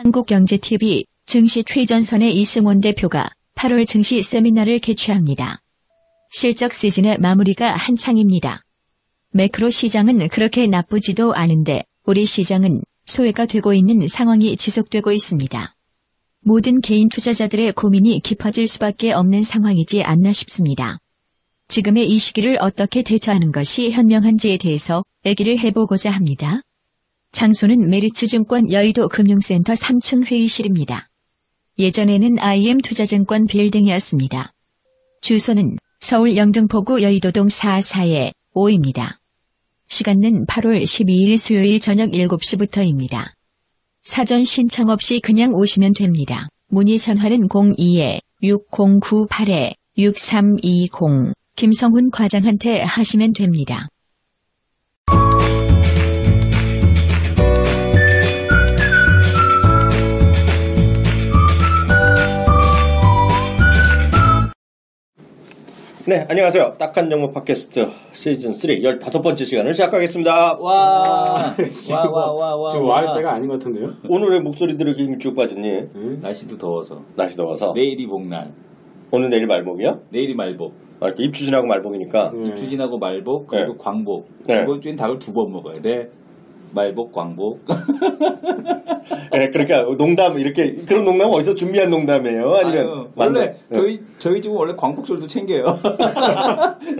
한국경제TV 증시 최전선의 이승원 대표가 8월 증시 세미나를 개최합니다. 실적 시즌의 마무리가 한창입니다. 매크로 시장은 그렇게 나쁘지도 않은데 우리 시장은 소외가 되고 있는 상황이 지속되고 있습니다. 모든 개인 투자자들의 고민이 깊어질 수밖에 없는 상황이지 않나 싶습니다. 지금의 이 시기를 어떻게 대처하는 것이 현명한지에 대해서 얘기를 해보고자 합니다. 장소는 메리츠증권 여의도 금융센터 3층 회의실입니다. 예전에는 IM 투자증권 빌딩이었습니다. 주소는 서울 영등포구 여의도동 44-5입니다. 시간은 8월 12일 수요일 저녁 7시부터입니다. 사전 신청 없이 그냥 오시면 됩니다. 문의 전화는 02-6098-6320 김성훈 과장한테 하시면 됩니다. 네, 안녕하세요. 딱한 정보 팟캐스트 시즌 3 15번째 시간을 시작하겠습니다. 와. 지금 와할 때가 아닌 것 같은데요? 오늘의 목소리들이 이렇게 쭉 빠졌니? 날씨도 더워서. 날씨 더워서. 내일이 복날. 오늘 내일 말복이야? 내일이 말복. 이렇게 입추진하고 말복이니까. 입추진하고 말복 그리고 광복. 네. 이번 주엔 닭을 2번 먹어야 돼. 말복, 광복. 네, 그러니까 농담 이렇게 그런 농담은 어디서 준비한 농담이에요? 아니면 원래 저희 집은 원래 광복절도 챙겨요.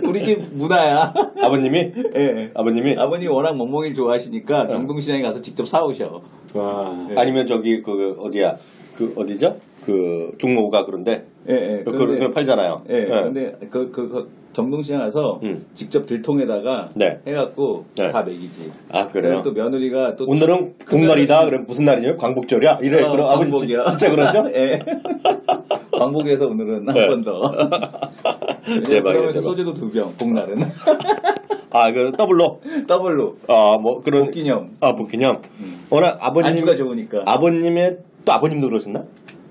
우리 집 문화야. 아버님이? 네. 아버님이? 아버님 워낙 멍멍이를 좋아하시니까 경동시장에 가서 직접 사오셔. 와. 네. 아니면 저기 어디야? 어디죠? 종로가 그런데. 예. 그걸 팔잖아요. 예. 근데 경동시장 가서 직접 들통에다가 해갖고 다 먹이지. 아, 그래요? 또 며느리가 또 오늘은 복날이다. 그럼 무슨 날이냐? 광복절이야? 이래. 그럼 아버지 진짜 그러죠? 예. 광복에서 오늘은 한 번 더. 그러면서 소주도 2병. 복날은. 아, 더블로. 그런 복기념. 복기념. 워낙 아버님 안주가 좋으니까. 또 아버님도 그러셨나?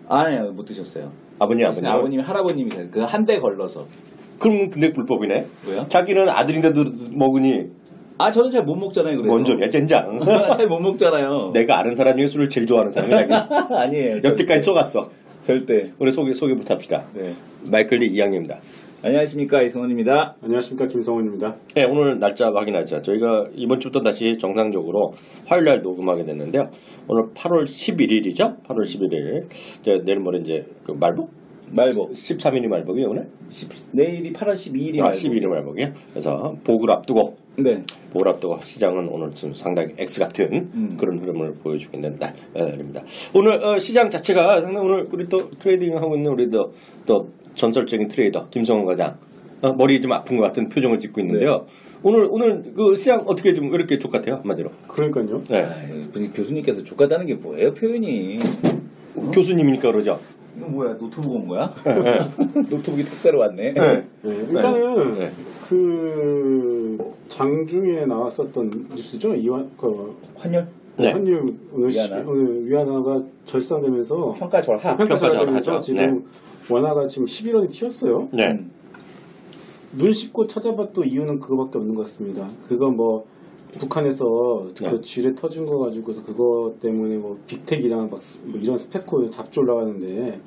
아니요, 못 드셨어요. 아버님이 할아버님이 그 한 대 걸러서. 그럼 근데 불법이네. 왜요? 자기는 아들인데도 먹으니. 아, 저는 잘 못 먹잖아요. 그래서. 뭔 소리야, 젠장. 잘 못 먹잖아요. 내가 아는 사람 중에 술을 제일 좋아하는 사람이 아니에요. 여태까지 속았어. 절대. 우리 소개부터 합시다. 네. 마이클리 이양입니다. 안녕하십니까, 이승원입니다. 안녕하십니까, 김성훈입니다. 네, 오늘 날짜 확인하자. 저희가 이번 주부터 다시 정상적으로 화요일 날 녹음하게 됐는데요. 오늘 8월 11일이죠? 8월 11일. 내일 모레 이제 말복? 13일이 말복이에요, 오늘? 내일이 8월 12일이 말복. 12일이 말복이에요. 그래서 복을 앞두고. 네. 복을 앞두고 시장은 오늘 좀 상당히 X 같은 그런 흐름을 보여주고 있는 날입니다. 오늘 시장 자체가 상당히 오늘 우리 또 트레이딩 하고 있는 우리 또 전설적인 트레이더 김성훈 과장 머리 좀 아픈 것 같은 표정을 짓고 있는데요. 네. 오늘 그 시장 어떻게 좀 이렇게 족같아요 한마디로? 그러니까요. 네. 교수님께서 족같다는 게 뭐예요 표현이? 교수님이니까 그러죠. 이거 뭐야 노트북 온 거야? 네. 노트북이 택배로 왔네. 네. 일단은 그 장중에 나왔었던 뉴스죠. 환율? 네. 환율 오늘 위안화가 절상되면서 평가절하죠. 지금 원화가 지금 11원이 튀었어요. 네. 눈 씻고 찾아봤던 이유는 그거밖에 없는 것 같습니다. 그건 뭐 북한에서 그 지뢰 터진 거 가지고서 그거 때문에 뭐 빅텍이랑 막 이런 스펙코 잡주 올라가는데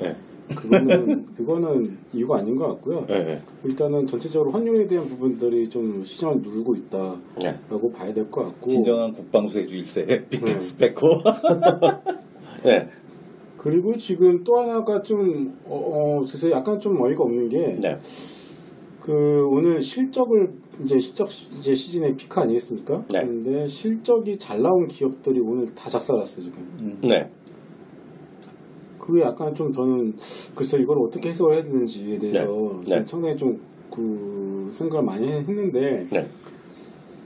그거는 이유가 아닌 것 같고요. 네. 일단은 전체적으로 환율에 대한 부분들이 좀 시장을 누르고 있다라고 봐야 될 것 같고. 진정한 국방수혜주의세 빅텍 스펙코. 네. 그리고 지금 또 하나가 좀 글쎄 약간 좀 어이가 없는 게 오늘 실적을 실적 시즌의 피크 아니겠습니까? 네. 그런데 실적이 잘 나온 기업들이 오늘 다 작살났어 지금. 네. 그게 약간 좀 저는 글쎄 이걸 어떻게 해석을 해야 되는지에 대해서 좀 상당히 좀 생각을 많이 했는데.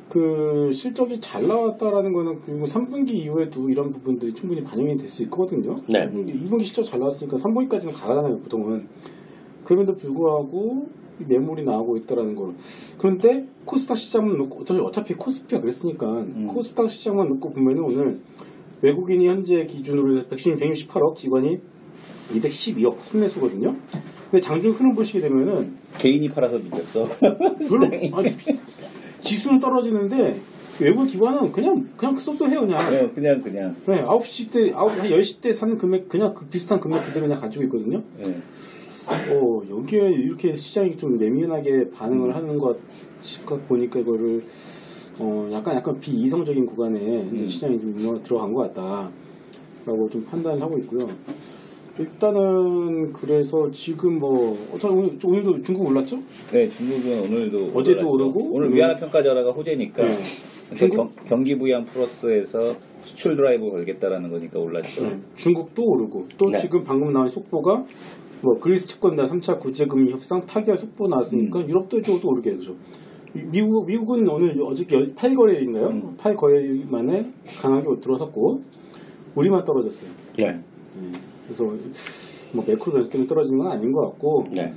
그 실적이 잘 나왔다라는 거는 그리고 3분기 이후에도 이런 부분들이 충분히 반영이 될 수 있거든요. 네. 2분기 실적 잘 나왔으니까 3분기까지는 가잖아요, 보통은. 그럼에도 불구하고 매물이 나오고 있다라는 걸. 그런데 코스닥 시장만 놓고 어차피 코스피가 그랬으니까 코스닥 시장만 놓고 보면은 오늘 외국인이 현재 기준으로 168억, 기관이 212억 순매수거든요. 근데 장중 흐름 보시게 되면은 개인이 팔아서 밀렸어. 지수는 떨어지는데 외부 기관은 그냥 쏘쏘해요 그냥. 네, 그냥. 네, 9시 때, 한 10시 때 사는 금액 그냥 그 비슷한 금액 그대로 그냥 가지고 있거든요. 네. 여기에 이렇게 시장이 좀 예민하게 반응을 하는 것 보니까 이거를 약간 비이성적인 구간에 이제 시장이 좀 들어간 것 같다라고 좀 판단을 하고 있고요. 일단은 그래서 지금 오늘도 중국 올랐죠? 네, 중국은 오늘도 어제도 오르고 오늘 위안화 평가절하가 호재니까 네. 경기 부양 플러스에서 수출 드라이브 걸겠다라는 거니까 올랐죠. 네. 중국도 오르고 또 네. 지금 방금 나온 속보가 그리스 채권자 3차 구제금리 협상 타결 속보 나왔으니까 유럽도 이쪽도 오르게 되죠. 미국은 오늘 어저께 8거래일인가요? 8거래일 만에 강하게 들어섰고 우리만 떨어졌어요. 네. 그래서 매크로 변수 때문에 떨어지는 건 아닌 것 같고 네.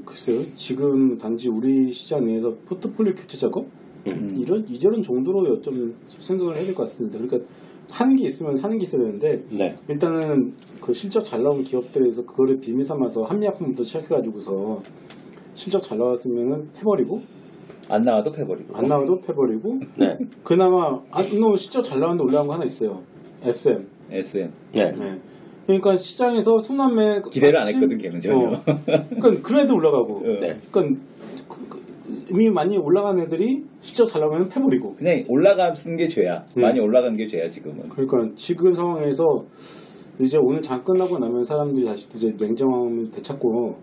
글쎄요. 지금 단지 우리 시장 내에서 포트폴리오 교체 작업 이런 정도로 좀 생각을 해야 될 것 같습니다. 그러니까 파는 게 있으면 사는 게 있어야 되는데 네. 일단은 그 실적 잘 나온 기업들에서 그거를 비밀 삼아서 한미약품부터 시작해가지고서 실적 잘 나왔으면은 패버리고 안 나와도 패버리고 네. 그나마 실적 잘 나왔는데 올라간 거 하나 있어요. SM. 네. 그러니까 시장에서 순환매 기대를 안 했거든 걔는 전혀. 그러니까 그런 애들 올라가고. 네. 그러니까 이미 많이 올라간 애들이 실적 잘 나오면 패버리고. 그냥 올라가는 게 죄야. 많이 올라간 게 죄야 지금은. 그러니까 지금 상황에서 이제 오늘 장 끝나고 나면 사람들이 다시 이제 냉정함을 되찾고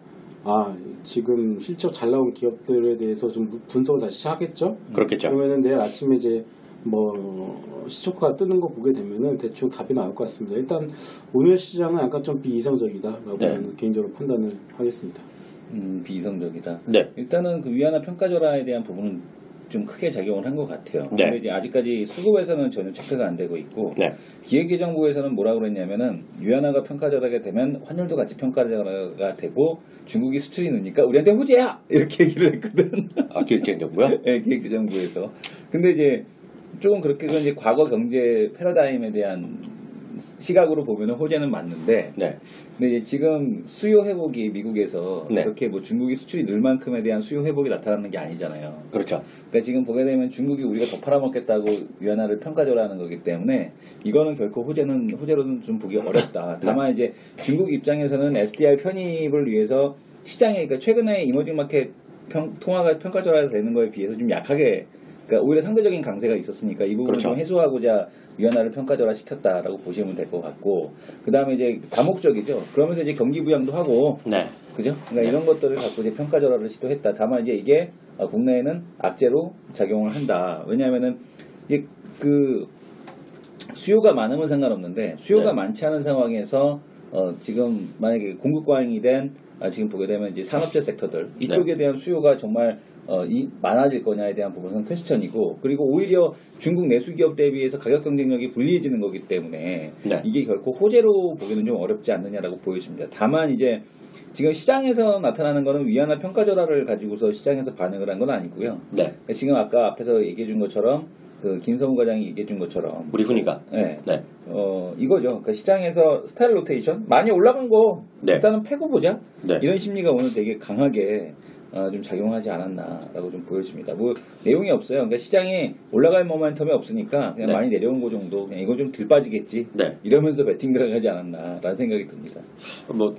지금 실적 잘 나온 기업들에 대해서 좀 분석을 다시 시작하겠죠. 그렇겠죠. 그러면은 내일 아침에 이제 시초가가 뜨는 거 보게 되면은 대충 답이 나올 것 같습니다. 일단 오늘 시장은 약간 좀 비이성적이다라고 저는 개인적으로 판단을 하겠습니다. 비이성적이다. 네. 일단은 그 위안화 평가절하에 대한 부분은 좀 크게 작용을 한 것 같아요. 네. 근데 이제 아직까지 수급에서는 전혀 체크가 안 되고 있고 네. 기획재정부에서는 뭐라고 그랬냐면은 위안화가 평가절하게 되면 환율도 같이 평가절하가 되고 중국이 수출이 느니까 우리한테 호재야 이렇게 얘기를 했거든. 기획재정부요? 네, 기획재정부에서. 근데 이제 조금 그렇게 이제 과거 경제 패러다임에 대한 시각으로 보면은 호재는 맞는데, 네. 근데 이제 지금 수요 회복이 미국에서 네. 그렇게 중국이 수출이 늘 만큼에 대한 수요 회복이 나타나는 게 아니잖아요. 그렇죠. 그러니까 지금 보게 되면 중국이 우리가 더 팔아먹겠다고 위안화를 평가절하는 거기 때문에 이거는 결코 호재로는 좀 보기 어렵다. 다만 이제 중국 입장에서는 SDR 편입을 위해서 시장에 그러니까 최근에 이머징 마켓 통화가 평가절하가 되는 거에 비해서 좀 약하게. 그러니까 오히려 상대적인 강세가 있었으니까 이 부분을 그렇죠. 좀 해소하고자 위안화를 평가절하 시켰다라고 보시면 될 것 같고, 그 다음에 이제 다목적이죠. 그러면서 이제 경기 부양도 하고, 네. 그죠? 그러니까 이런 것들을 갖고 이제 평가절하를 시도했다. 다만 이제 이게 국내에는 악재로 작용을 한다. 왜냐하면은 이제 그 수요가 많으면 상관없는데 수요가 많지 않은 상황에서 지금 만약에 공급 과잉이 된 지금 보게 되면 이제 산업재 섹터들 이쪽에 대한 수요가 정말 많아질 거냐에 대한 부분은 퀘스천이고, 그리고 오히려 중국 내수 기업 대비해서 가격 경쟁력이 불리해지는 거기 때문에 이게 결코 호재로 보기는 좀 어렵지 않느냐라고 보여집니다. 다만 이제 지금 시장에서 나타나는 거는 위안화 평가절하를 가지고서 시장에서 반응을 한 건 아니고요. 네. 지금 아까 앞에서 얘기해 준 것처럼 그 김성우 과장이 얘기해 준 것처럼 우리 훈이가. 네. 네. 이거죠. 그러니까 시장에서 스타일 로테이션 많이 올라간 거 일단은 패고 보자. 네. 이런 심리가 오늘 되게 강하게 좀 작용하지 않았나라고 좀 보여집니다. 뭐 내용이 없어요. 그러니까 시장이 올라갈 모멘텀이 없으니까 그냥 많이 내려온 거 정도, 그냥 이거 좀 덜 빠지겠지. 이러면서 베팅 들어가지 않았나라는 생각이 듭니다.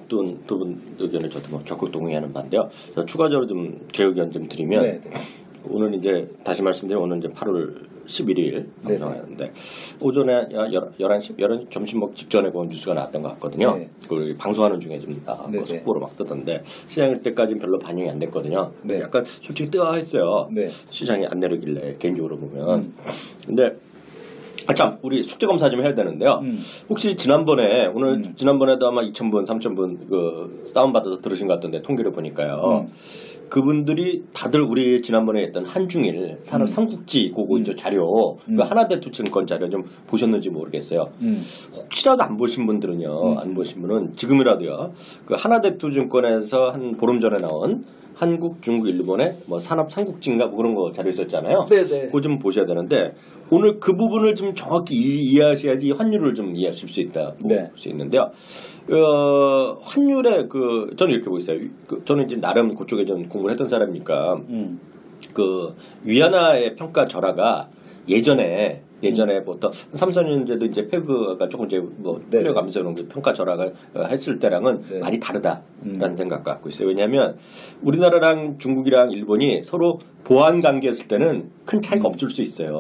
두 분 의견을 저도 적극 동의하는 반대요. 추가적으로 좀 제 의견 좀 드리면 오늘 이제 다시 말씀드리면 오늘 이제 8월 11일 방송하는데 오전에 11시 점심 먹 직전에 그 뉴스가 나왔던 것 같거든요. 그 방송하는 중에 좀 속보로 막 뜨던데 시장일 때까지는 별로 반영이 안 됐거든요. 약간 솔직히 뜨거워했어요. 시장이 안 내리길래 개인적으로 보면. 근데 참 우리 숙제 검사 좀 해야 되는데요. 혹시 지난번에도 아마 2,000분, 3,000분 그 다운받아서 들으신 것 같던데 통계를 보니까요. 그분들이 다들 우리 지난번에 했던 한중일 산업 삼국지 그거 자료 그 하나대투증권 자료 좀 보셨는지 모르겠어요. 혹시라도 안 보신 분들은요, 안 보신 분은 지금이라도요. 그 하나대투증권에서 한 보름 전에 나온 한국, 중국, 일본의 뭐 산업 삼국지인가 뭐 그런 거 자료 있었잖아요. 그거 좀 보셔야 되는데 오늘 그 부분을 좀 정확히 이해하셔야지 환율을 좀 이해하실 수 있다 볼 수 있는데요. 환율에 저는 이렇게 보고 있어요. 저는 이제 나름 그쪽에 좀 공부를 했던 사람이니까 그 위안화의 평가 절하가 예전에 보통 3, 4년 전에도 이제 페그가 조금 이제 뭐 흘려가면서 그런 평가 절하가 했을 때랑은 많이 다르다라는 생각 갖고 있어요. 왜냐하면 우리나라랑 중국이랑 일본이 서로 보안 관계였을 때는 큰 차이가 없을 수 있어요.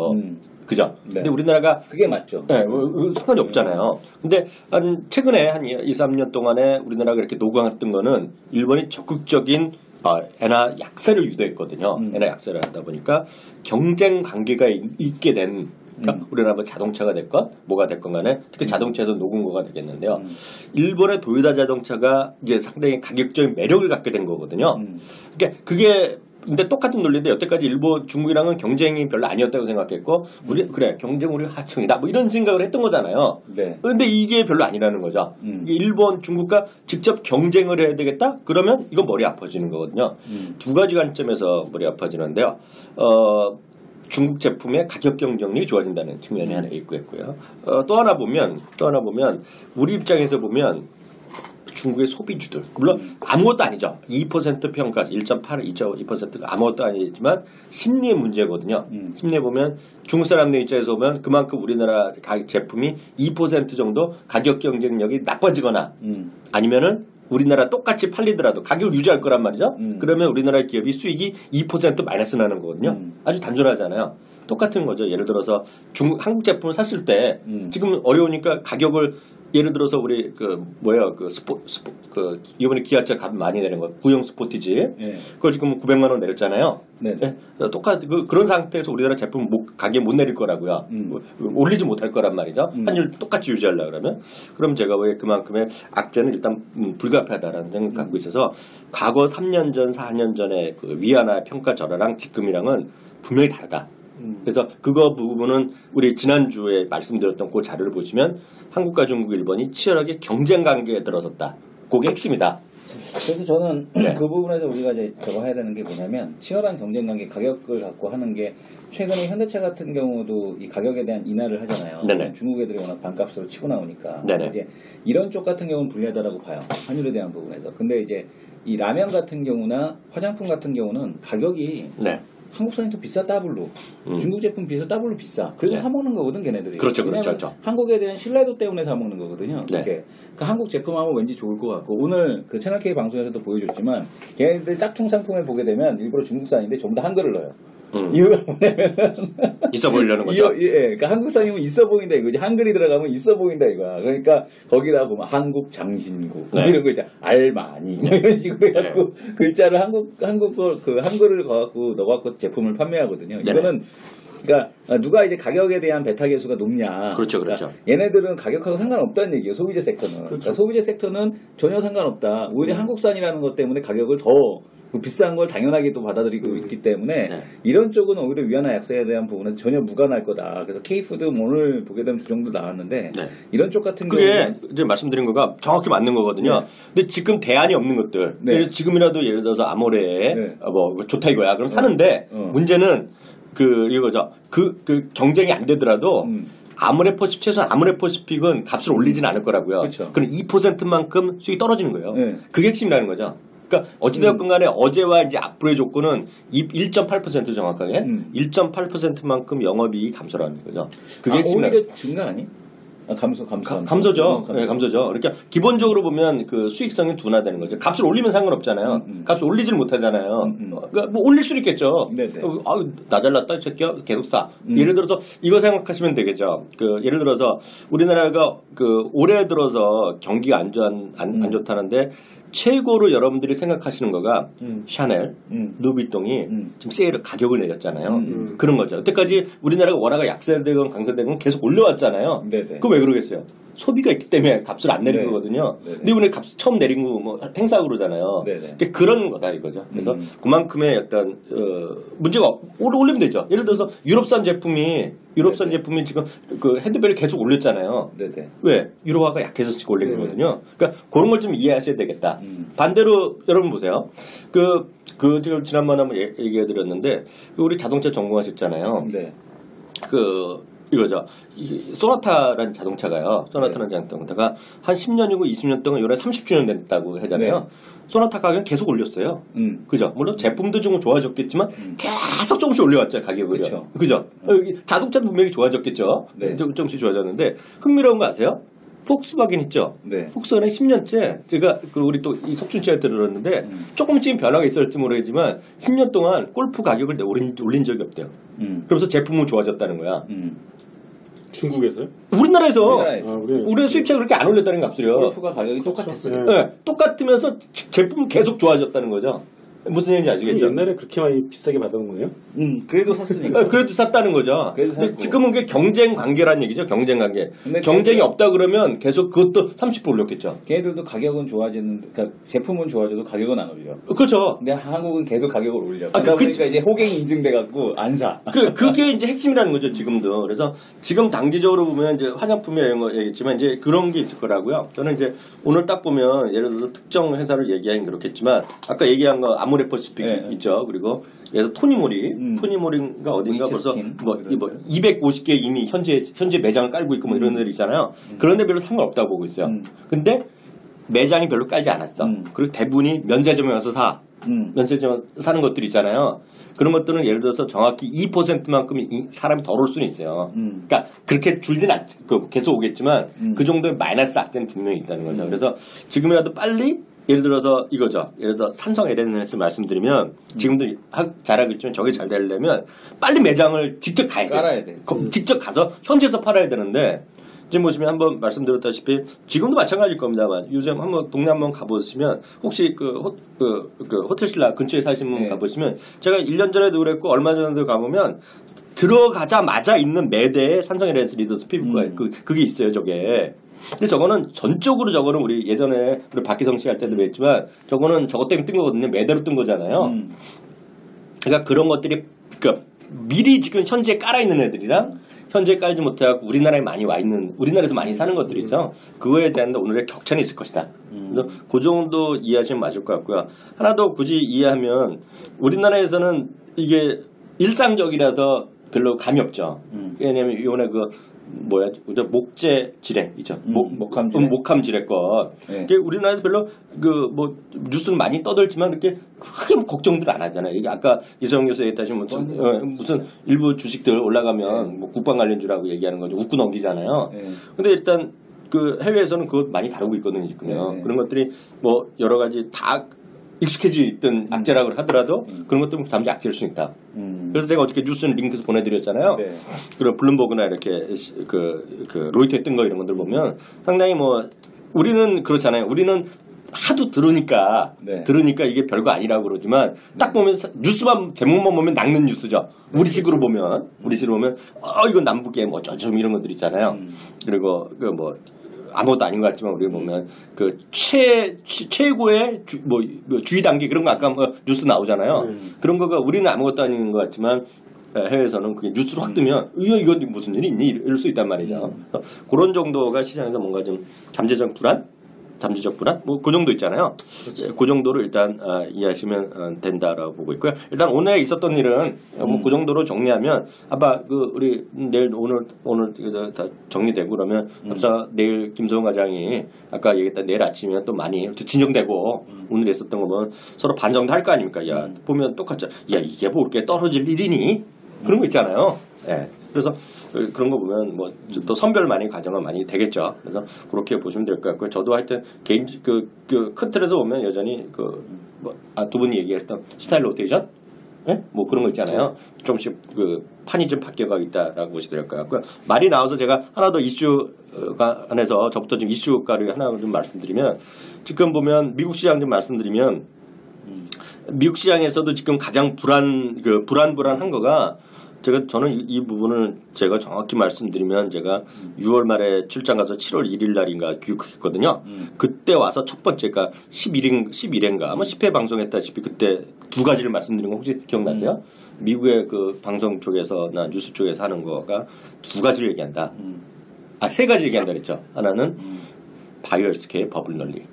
그죠? 네. 근데 우리나라가 그게 맞죠. 네, 상관이 없잖아요. 근데 최근에 한 2, 3년 동안에 우리나라가 이렇게 녹아갔던 거는 일본이 적극적인 엔화 약세를 유도했거든요. 엔화 약세를 하다 보니까 경쟁 관계가 있게 된 그러니까 우리나라 뭐 자동차가 됐건 뭐가 됐건 간에 특히 자동차에서 녹은 거가 되겠는데요. 일본의 도요타 자동차가 이제 상당히 가격적인 매력을 갖게 된 거거든요. 그러니까 그게 근데 똑같은 논리인데 여태까지 일본 중국이랑은 경쟁이 별로 아니었다고 생각했고 우리 그래 경쟁 우리 하층이다 뭐 이런 생각을 했던 거잖아요. 네. 근데 이게 별로 아니라는 거죠. 일본 중국과 직접 경쟁을 해야 되겠다? 그러면 이건 머리 아파지는 거거든요. 두 가지 관점에서 머리 아파지는데요. 중국 제품의 가격 경쟁력이 좋아진다는 측면이 하나 있고요. 또 하나 보면 우리 입장에서 보면 중국의 소비주들 물론 아무것도 아니죠. 2% 평가 1.8, 2.2%가 아무것도 아니지만 심리의 문제거든요. 심리에 보면 중국 사람들 입장에서 보면 그만큼 우리나라 제품이 2% 정도 가격 경쟁력이 나빠지거나 아니면은 우리나라 똑같이 팔리더라도 가격을 유지할 거란 말이죠. 그러면 우리나라 기업이 수익이 2% 마이너스 나는 거거든요. 아주 단순하잖아요. 똑같은 거죠. 예를 들어서 한국 제품을 샀을 때 지금 어려우니까 가격을 예를 들어서 우리 이번에 기아차 값 많이 내는 거 구형 스포티지 그걸 지금 900만 원 내렸잖아요. 네. 그런 상태에서 우리나라 제품 가격 못 내릴 거라고요. 올리지 못할 거란 말이죠. 환율 똑같이 유지하려고 그럼 제가 왜 그만큼의 악재는 일단 불가피하다라는 생각 갖고 있어서 과거 3년 전, 4년 전에 그 위안화 평가 절하랑 지금이랑은 분명히 다르다. 그래서 그거 부분은 우리 지난주에 말씀드렸던 그 자료를 보시면 한국과 중국, 일본이 치열하게 경쟁 관계에 들어섰다. 그게 핵심이다. 그래서 저는 그 부분에서 우리가 이제 저거 해야 되는 게 뭐냐면 치열한 경쟁 관계 가격을 갖고 하는 게 최근에 현대차 같은 경우도 이 가격에 대한 인하를 하잖아요. 네네. 중국 애들이 워낙 반값으로 치고 나오니까 이제 이런 쪽 같은 경우는 불리하다라고 봐요. 환율에 대한 부분에서. 근데 이제 이 라면 같은 경우나 화장품 같은 경우는 가격이 한국산이 더 비싸 더블로 중국 제품 비해서 더블로 비싸. 그래서 사 먹는 거거든 걔네들이. 그렇죠. 한국에 대한 신뢰도 때문에 사 먹는 거거든요. 그러니까 한국 제품 하면 왠지 좋을 것 같고 오늘 그 채널 K 방송에서도 보여줬지만 걔네들 짝퉁 상품을 보게 되면 일부러 중국산인데 전부 다 한글을 넣어요. 이유가 뭐냐면 있어 보이려는 거죠. 그러니까 한국산이면 있어 보인다 이거지. 한글이 들어가면 있어 보인다 이거야. 그러니까 거기다 보면 한국 장신구 이런 거 있잖아. 알마니 뭐 이런 식으로 해갖고 글자를 한국어 그 한글을 갖고 넣어갖고 제품을 판매하거든요. 이거는 그러니까 누가 이제 가격에 대한 배타 계수가 높냐. 그렇죠. 그러니까 얘네들은 가격하고 상관없다는 얘기예요. 소비재 섹터는. 그러니까 소비재 섹터는 전혀 상관없다. 오히려 한국산이라는 것 때문에 가격을 더 비싼 걸 당연하게 또 받아들이고 있기 때문에 이런 쪽은 오히려 위안화 약세에 대한 부분은 전혀 무관할 거다. 그래서 K푸드 오늘 보게 되면 그 정도 나왔는데 이런 쪽 같은 경우는 그게 이제 말씀드린 거가 정확히 맞는 거거든요. 근데 지금 대안이 없는 것들 지금이라도 예를 들어서 아모레 뭐 좋다 이거야. 그럼 사는데 문제는 이거죠. 그 경쟁이 안 되더라도 최소한 아모레퍼시픽은 값을 올리지는 않을 거라고요. 그렇죠. 그럼 2%만큼 수익이 떨어지는 거예요. 그게 핵심이라는 거죠. 그러니까 어찌되었건 간에 어제와 이제 앞으로의 조건은 1.8% 정확하게 1.8%만큼 영업이익이 감소라는 거죠. 그게 오히려 증가 아니? 감소죠. 감소죠. 그러니까 기본적으로 보면 그 수익성이 둔화되는 거죠. 값을 올리면 상관없잖아요. 값을 올리지를 못하잖아요. 그러니까 뭐 올릴 수는 있겠죠. 나 잘났다 이 새끼야 계속 사. 예를 들어서 이거 생각하시면 되겠죠. 예를 들어서 우리나라가 올해 들어서 경기가 안 좋다는데 최고로 여러분들이 생각하시는 거가 샤넬, 루비통이 지금 세일을 가격을 내렸잖아요. 그런 거죠. 여태까지 우리나라가 원화가 약세되건 강세되건 계속 올려왔잖아요. 그거 왜 그러겠어요? 소비가 있기 때문에 값을 안 내린 거거든요. 근데 이번에 값을 처음 내린 거 뭐 행사하고 그러잖아요. 그러니까 그런 거다 이거죠. 그래서 그만큼의 어떤 문제가 올리면 되죠. 예를 들어서 유럽산 제품이 지금 그 핸드벨을 계속 올렸잖아요. 왜? 유로화가 약해서 지금 올린 거거든요. 그러니까 그런 걸 좀 이해하셔야 되겠다. 반대로 여러분 보세요. 제가 지난번에 한번 얘기해드렸는데 우리 자동차 전공하셨잖아요. 이거죠. 소나타라는 자동차가요. 소나타라는 자동차가 한 10년이고 20년 동안 요번에 30주년 됐다고 하잖아요. 네. 소나타 가격은 계속 올렸어요. 그죠? 물론 제품도 좀 좋아졌겠지만 계속 조금씩 올려왔죠, 가격을요. 그죠? 자동차도 분명히 좋아졌겠죠. 네. 조금씩 좋아졌는데 흥미로운 거 아세요? 폭스바겐 있죠? 네. 폭스바겐이 10년째 제가 우리 또 이 석준 씨한테 들었는데 조금씩 변화가 있을지 모르겠지만 10년 동안 골프 가격을 올린 적이 없대요. 그러면서 제품은 좋아졌다는 거야. 중국에서요? 우리나라에서 우리나라에서. 우리 수입차가 그렇게 안 올렸다는 게 값이래요. 골프가 가격이 똑같았어요. 네, 똑같으면서 제품은 계속 좋아졌다는 거죠. 무슨 얘기인지 아시겠죠? 옛날에 그렇게 많이 비싸게 받아온 거예요? 그래도 샀으니까. 그래도 샀다는 거죠. 근데 지금은 그게 경쟁 관계란 얘기죠. 경쟁 관계. 경쟁이 없다 그러면 계속 그것도 30% 올렸겠죠. 걔네들도 가격은 좋아지는데, 그러니까 제품은 좋아져도 가격은 안 올려. 그렇죠. 근데 한국은 계속 가격을 올려. 그러다 보니까 이제 호갱이 인증돼갖고 안 사. 그게 이제 핵심이라는 거죠, 지금도. 그래서 지금 단기적으로 보면 이제 화장품이나 이런 거 얘기했지만 이제 그런 게 있을 거라고요. 저는 이제 오늘 딱 보면 예를 들어서 특정 회사를 얘기하긴 그렇겠지만 아까 얘기한 거 아모레퍼시픽 있죠. 그리고 예를 들어 토니모리인가 어딘가 벌써 뭐 250개 이미 현재 매장을 깔고 있고 뭐 이런 데들 있잖아요. 그런 데 별로 상관없다고 보고 있어요. 근데 매장이 별로 깔지 않았어. 그리고 대부분이 면세점에 와서 사. 면세점에 사는 것들 있잖아요. 그런 것들은 예를 들어서 정확히 2%만큼 사람이 덜 올 수는 있어요. 그러니까 그렇게 줄진 않지. 계속 오겠지만 그 정도의 마이너스 악재는 분명히 있다는 거죠. 그래서 지금이라도 빨리 예를 들어서 이거죠. 예를 들어서 삼성 LNS 말씀드리면 지금도 잘 알고 있지만 저게 잘 되려면 빨리 매장을 직접 가야 돼. 깔아야 돼. 직접 가서 현지에서 팔아야 되는데 지금 보시면 한번 말씀드렸다시피 지금도 마찬가지일 겁니다만 요즘 한번 동네 한번 가보시면 혹시 그 호텔 신라 근처에 사시는 분 가보시면 제가 1년 전에도 그랬고 얼마 전에도 가보면 들어가자마자 있는 매대에 삼성 LNS 리더스 피부과 그게 있어요. 저게. 근데 저거는 전적으로 저거는 우리 예전에 우리 박기성 씨 할 때도 그랬지만 저거는 저것 때문에 뜬 거거든요. 매대로 뜬 거잖아요. 그러니까 그런 것들이 그러니까 미리 지금 현재 깔아 있는 애들이랑 현재 깔지 못해갖고 우리나라에 많이 와 있는 우리나라에서 많이 사는 것들이 있죠. 그거에 대한 오늘의 격차는 있을 것이다. 그래서 그 정도 이해하시면 맞을 것 같고요. 하나 더 굳이 이해하면 우리나라에서는 이게 일상적이라서 별로 감이 없죠. 왜냐하면 이번에 목재 지뢰 있죠. 목함 지뢰건. 네. 우리나라에서 별로 뉴스는 많이 떠들지만 이렇게 크게 걱정들 안 하잖아요. 이게 아까 이성 교수 얘기했다시피 무슨 일부 주식들 올라가면 뭐 국방 관련주라고 얘기하는 거죠. 웃고 넘기잖아요. 근데 일단 그 해외에서는 그거 많이 다루고 있거든요. 지금요. 그런 것들이 뭐 여러 가지 다 익숙해져 있던 악재라고 하더라도 그런 것도 잠시 악재일 수 있다. 그래서 제가 어저께 뉴스는 링크에서 보내드렸잖아요. 그리고 블룸버그나 이렇게 로이터에 뜬 거 이런 것들 보면 상당히 뭐 우리는 그렇잖아요. 우리는 하도 들으니까 이게 별거 아니라고 그러지만 딱 보면 뉴스만 제목만 보면 낚는 뉴스죠. 우리식으로 보면 이건 남북의 뭐 좀 이런 것들 있잖아요. 그리고 아무것도 아닌 것 같지만 우리가 보면 최고의 주의 단계 그런 거 아까 뉴스 나오잖아요. 그런 거가 우리는 아무것도 아닌 것 같지만 해외에서는 그게 뉴스로 확 뜨면 이건 무슨 일이 있니 이럴 수 있단 말이죠. 그런 정도가 시장에서 뭔가 좀 잠재적 불안 뭐 그 정도 있잖아요. 그 정도로 일단 이해하시면 된다라고 보고 있고요. 일단 오늘 있었던 일은 뭐 그 정도로 정리하면 아마 우리 내일 오늘 다 정리되고 그러면 앞서 내일 김성훈 과장이 아까 얘기했던 내일 아침에 또 많이 진정되고 오늘 있었던 거 보면 서로 반성도 할 거 아닙니까? 야 보면 똑같죠. 야 이게 뭐 이렇게 떨어질 일이니? 그런 거 있잖아요. 예. 그래서 그런 거 보면 뭐 또 선별 많이 과정은 많이 되겠죠. 그래서 그렇게 보시면 될 것 같고요. 저도 하여튼 개인 큰 틀에서 보면 여전히 두 분이 얘기했던 스타일 로테이션, 네? 뭐 그런 거 있잖아요. 조금씩 판이 좀 바뀌어가고 있다라고 보시면 될 것 같고요. 말이 나와서 제가 하나 더 이슈가 안에서 저부터 좀 이슈가를 하나 좀 말씀드리면 지금 보면 미국 시장 좀 말씀드리면 미국 시장에서도 지금 가장 불안한 거가 저는 이 부분을 제가 정확히 말씀드리면 제가 6월 말에 출장 가서 7월 1일 날인가 귀국했거든요. 그때 와서 첫 번째가 11회인가 아마 10회 방송했다시피 그때 두 가지를 말씀드린 거 혹시 기억나세요? 미국의 방송 쪽에서나 뉴스 쪽에서 하는 거가 두 가지를 얘기한다. 세 가지 얘기한다 그랬죠. 하나는 바이오스케의 버블 논쟁.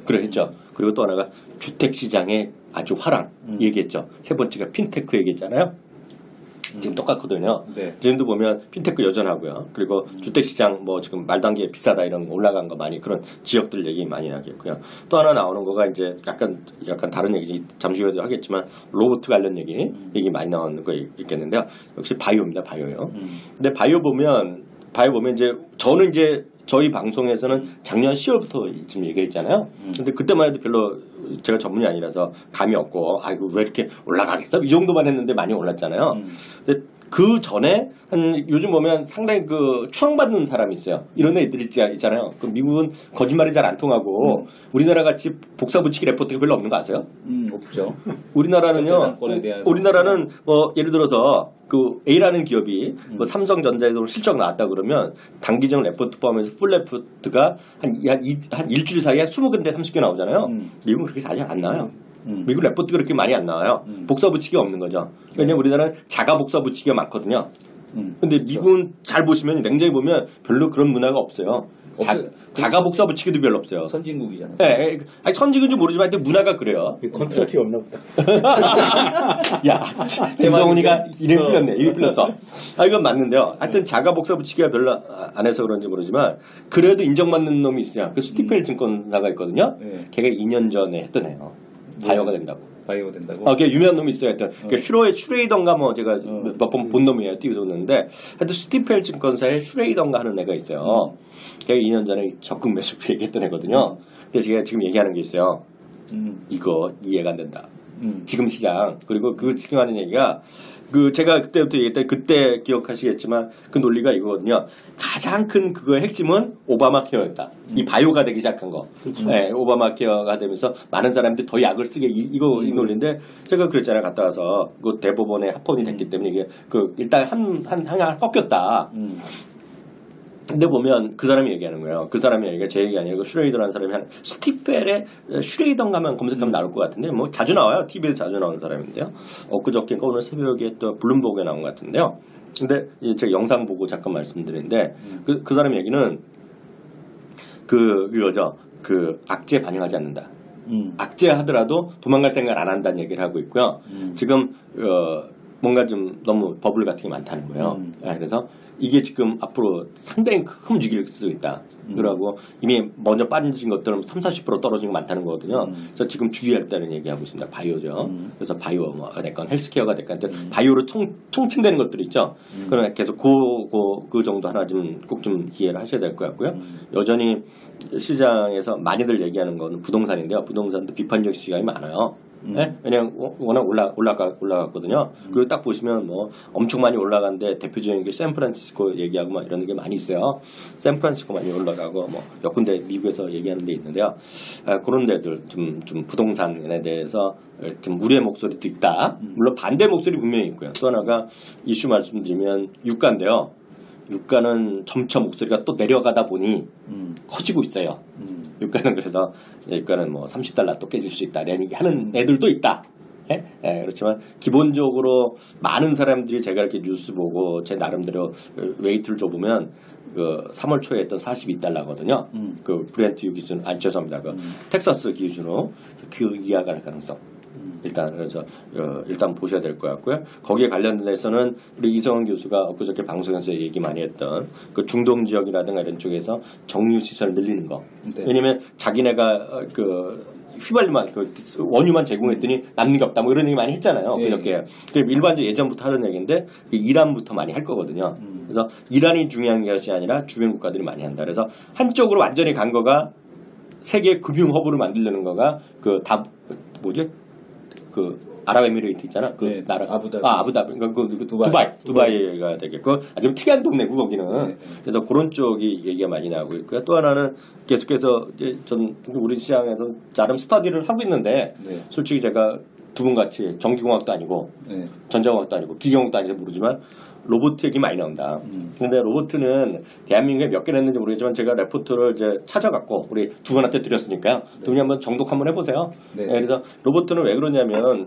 그랬죠. 그리고 또 하나가 주택 시장의 아주 화랑 얘기했죠. 세 번째가 핀테크 얘기했잖아요. 지금 똑같거든요. 네. 지금도 보면 핀테크 여전하고요. 그리고 주택시장 뭐 지금 말단계에 비싸다 이런 거 올라간 거 많이 그런 지역들 얘기 많이 하겠고요. 또 하나 나오는 거가 이제 약간 다른 얘기지 잠시 후에도 하겠지만 로봇 관련 얘기 많이 나오는 거 있겠는데요. 역시 바이오입니다. 바이오요. 근데 바이오 보면 이제 저는 이제 저희 방송에서는 작년 10월부터 지금 얘기했잖아요. 근데 그때만 해도 별로 제가 전문이 아니라서 감이 없고 아이고 왜 이렇게 올라가겠어? 이 정도만 했는데 많이 올랐잖아요. 근데 그 전에 요즘 보면 상당히 그 추앙받는 사람이 있어요. 이런 애들이 있잖아요. 그 미국은 거짓말이 잘 안 통하고 우리나라 같이 복사 붙이기 레포트가 별로 없는 거 아세요? 없죠. 우리나라는 뭐 예를 들어서 그 A라는 기업이 뭐 삼성전자에서 실적 나왔다 그러면 단기적 레포트 포함해서 풀 레포트가 한 일주일 사이에 20군데 30개 나오잖아요. 미국은 그렇게 잘 안 나와요. 미국 레포트가 그렇게 많이 안 나와요. 복사 붙이기가 없는 거죠. 왜냐면 우리나라는 자가 복사 붙이기가 많거든요. 근데 미국은 잘 보시면 냉정히 보면 별로 그런 문화가 없어요. 자가 복사 붙이기도 별로 없어요. 선진국이잖아요. 네, 아니 선진국인지 모르지만 문화가 그래요. 컨트롤티가 없나 보다. 야, 김정은이가 이름이 풀렸네. 이름이 풀렸어. 이건 맞는데요. 하여튼 자가 복사 붙이기가 별로 안 해서 그런지 모르지만 그래도 인정받는 놈이 있어요. 그 스티펠 증권사가 있거든요. 걔가 2년 전에 했던 애요. 바이오가 된다고. 바이오가 된다고? 걔 유명한 놈이 있어요. 하여튼 슈레이던가 뭐 제가 몇 번 본 놈이에요. 띄워줬는데 하여튼 스티펠 증권사에 슈레이던가 하는 애가 있어요. 걔가 2년 전에 적극 매수 얘기했던 애거든요. 근데 제가 지금 얘기하는 게 있어요. 이거 이해가 안 된다. 지금 시장 그리고 그 지금 하는 얘기가 그 제가 그때부터 얘기했던 그때 기억하시겠지만 그 논리가 이거거든요. 가장 큰 그거의 핵심은 오바마 케어였다. 이 바이오가 되기 시작한 거. 네, 오바마 케어가 되면서 많은 사람들이 더 약을 쓰게 이 논리인데 제가 그랬잖아요. 갔다 와서 그 대법원에 합헌이 됐기 때문에 이게 그 일단 한 항을 꺾였다. 근데 보면 그 사람이 얘기하는 거예요. 그 사람이 얘기가 제 얘기 아니고 슈레이더라는 사람이 한 스티펠의 슈레이던가만 검색하면 나올 것 같은데 뭐 자주 나와요. TV에 자주 나오는 사람인데요. 엊그저께인가 오늘 새벽에 또 블룸버그에 나온 것 같은데요. 근데 제가 영상 보고 잠깐 말씀드리는데 그 사람 얘기는 이거죠. 그 악재에 반영하지 않는다. 악재하더라도 도망갈 생각을 안 한다는 얘기를 하고 있고요. 지금 뭔가 좀 너무 버블 같은 게 많다는 거예요. 그래서 이게 지금 앞으로 상당히 큰 움직일 수 있다. 그러고 이미 먼저 빠진 것들은 30-40% 떨어진 거 많다는 거거든요. 그래서 지금 주의했다는 얘기하고 있습니다. 바이오죠. 그래서 바이오 뭐 됐건 헬스케어가 됐건 바이오로 총칭되는 것들이 있죠. 그러면 계속 그 정도 하나 좀 꼭 좀 이해를 하셔야 될 것 같고요. 여전히 시장에서 많이들 얘기하는 건 부동산인데요. 부동산도 비판적 시각이 많아요. 네? 왜냐면 워낙 올라갔거든요. 그리고 딱 보시면 뭐 엄청 많이 올라갔는데 대표적인 게 샌프란시스코 얘기하고 막 이런 게 많이 있어요. 샌프란시스코 많이 올라가고 뭐 몇 군데 미국에서 얘기하는 데 있는데요. 그런 데들 좀 부동산에 대해서 좀 우려의 목소리도 있다. 물론 반대 목소리 분명히 있고요. 또 하나가 이슈 말씀드리면 유가인데요. 유가는 점차 목소리가 또 내려가다 보니 커지고 있어요. 유가는 그래서 유가는 뭐 $30 또 깨질 수 있다 하는 애들도 있다. 그렇지만 기본적으로 많은 사람들이 제가 이렇게 뉴스 보고 제 나름대로 웨이트를 줘보면 그 3월 초에 했던 $42거든요. 그 브렌트 기준 죄송합니다. 그 텍사스 기준으로 그 이하가 할 가능성. 그래서 일단 보셔야 될 것 같고요. 거기에 관련돼서는 우리 이성원 교수가 엊그저께 방송에서 얘기 많이 했던 그 중동 지역이라든가 이런 쪽에서 정유 시설 늘리는 거. 네. 왜냐면 자기네가 휘발유만 원유만 제공했더니 남는 게 없다 뭐 이런 얘기 많이 했잖아요. 그저께 일반적으로 예전부터 하던 얘기인데 이란부터 많이 할 거거든요. 그래서 이란이 중요한 것이 아니라 주변 국가들이 많이 한다. 그래서 한쪽으로 완전히 간 거가 세계 금융 허브를 만들려는 거가 그 아랍에미레이트 있잖아. 그 나라 아부다비. 그 두바이가 되겠고 아주 특이한 동네고 거기는. 그래서 그런 쪽이 얘기가 많이 나오고 있고요. 또 하나는 계속해서 이제 우리 시장에서 나름 스터디를 하고 있는데 솔직히 제가 두 분 같이 전기공학도 아니고 전자공학도 아니고 기계공학도 아니고 모르지만 로봇 얘기 많이 나온다. 근데 로봇은 대한민국에 몇 개를 했는지 모르겠지만 제가 레포트를 이제 찾아갖고 우리 두 분한테 드렸으니까요. 두 분이 한번 정독 한번 해보세요. 그래서 로봇은 왜 그러냐면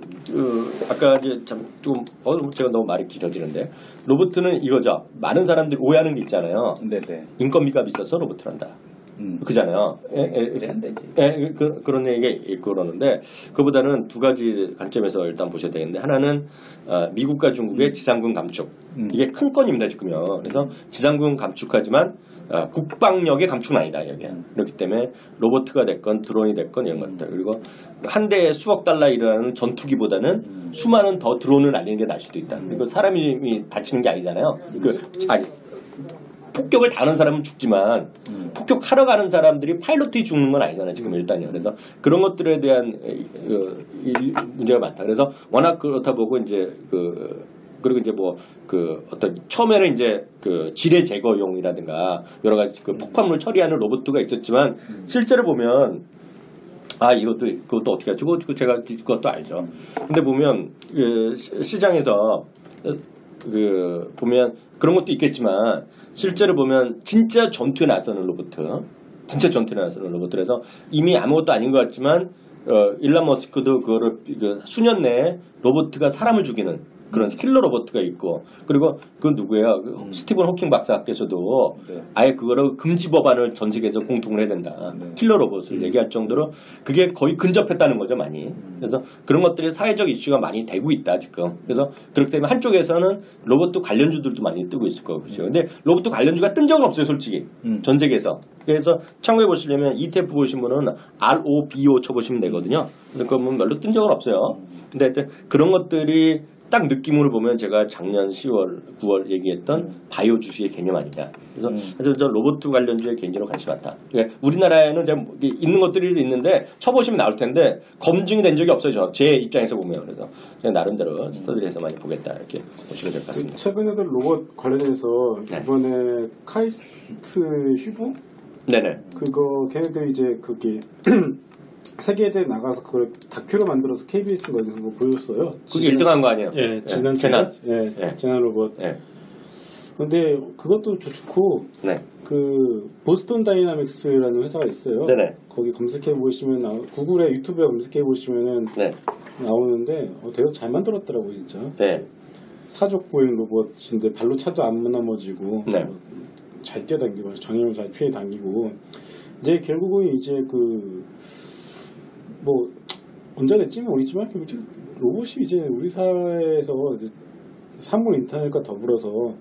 아까 이제 제가 너무 말이 길어지는데 로봇은 이거죠. 많은 사람들이 오해하는 게 있잖아요. 인건비가 비싸서 로봇을 한다. 그잖아요. 그래 안 되지. 그런 얘기가 있고 그러는데 그보다는 두 가지 관점에서 일단 보셔야 되겠는데 하나는 미국과 중국의 지상군 감축 이게 큰 건입니다 지금요. 그래서 지상군 감축하지만 국방력의 감축은 아니다 여기야. 그렇기 때문에 로봇가 됐건 드론이 됐건 이런 것들 그리고 한 대에 수억 달러 이라는 전투기보다는 수많은 더 드론을 날리는 게 나을 수도 있다. 그리고 사람이 다치는 게 아니잖아요. 폭격을 당하는 사람은 죽지만 폭격하러 가는 사람들이 파일럿이 죽는 건 아니잖아요. 지금 일단요. 그래서 그런 것들에 대한 문제가 많다. 그래서 워낙 그렇다 보고 이제 그리고 이제 어떤 처음에는 이제 지뢰 제거용이라든가 여러 가지 폭발물 처리하는 로봇가 있었지만 실제로 보면 그것도 어떻게 하죠? 제가 그것도 알죠. 근데 보면 시장에서 보면 그런 것도 있겠지만 실제로 보면 진짜 전투에 나서는 로봇들에서 이미 아무것도 아닌 것 같지만 일론 머스크도 그거를 수년 내에 로봇가 사람을 죽이는 그런 킬러 로봇가 있고 그리고 그 누구예요? 스티븐 호킹 박사께서도 아예 그거를 금지 법안을 전 세계에서 공통을 해야 된다. 킬러 로봇을 얘기할 정도로 그게 거의 근접했다는 거죠 많이. 그래서 그런 것들이 사회적 이슈가 많이 되고 있다 지금. 그래서 그렇기 때문에 한쪽에서는 로봇 관련주들도 많이 뜨고 있을 거고 그렇죠. 근데 로봇 관련주가 뜬 적은 없어요 솔직히 전 세계에서. 그래서 참고해 보시려면 ETF 보신 분은 ROBO 쳐보시면 되거든요. 그래서 그건 별로 뜬 적은 없어요. 근데 하여튼 그런 것들이 딱 느낌으로 보면 제가 작년 10월, 9월 얘기했던 바이오 주식의 개념 아니냐. 그래서 저 로봇 관련주의 개념으로 관심 많다. 그러니까 우리나라에는 있는 것들이 있는데 쳐보시면 나올 텐데 검증이 된 적이 없어요. 제 입장에서 보면. 그래서 제가 나름대로 스터디해서 많이 보겠다. 이렇게 보시면 될 것 같습니다. 최근에도 로봇 관련해서 이번에 카이스트 휘브? 네네. 걔네들이 이제 세계대회 나가서 그걸 다큐로 만들어서 KBS 거에서 그거 보여줬어요. 그게 1등한 거 아니에요? 예, 재난 로봇. 예. 근데 그것도 좋고, 네. 보스턴 다이나믹스라는 회사가 있어요. 네네. 거기 검색해 보시면 구글에 유튜브에 검색해 보시면은 나오는데 되게 잘 만들었더라고 진짜. 네. 사족 보행 로봇인데 발로 차도 안 넘어지고 잘 뛰어다니고 정형을 잘 피해 다니고 이제 결국은 이제 언제됐지 모르겠지만 로봇이 이제 우리 사회에서 이제 사물 인터넷과 더불어서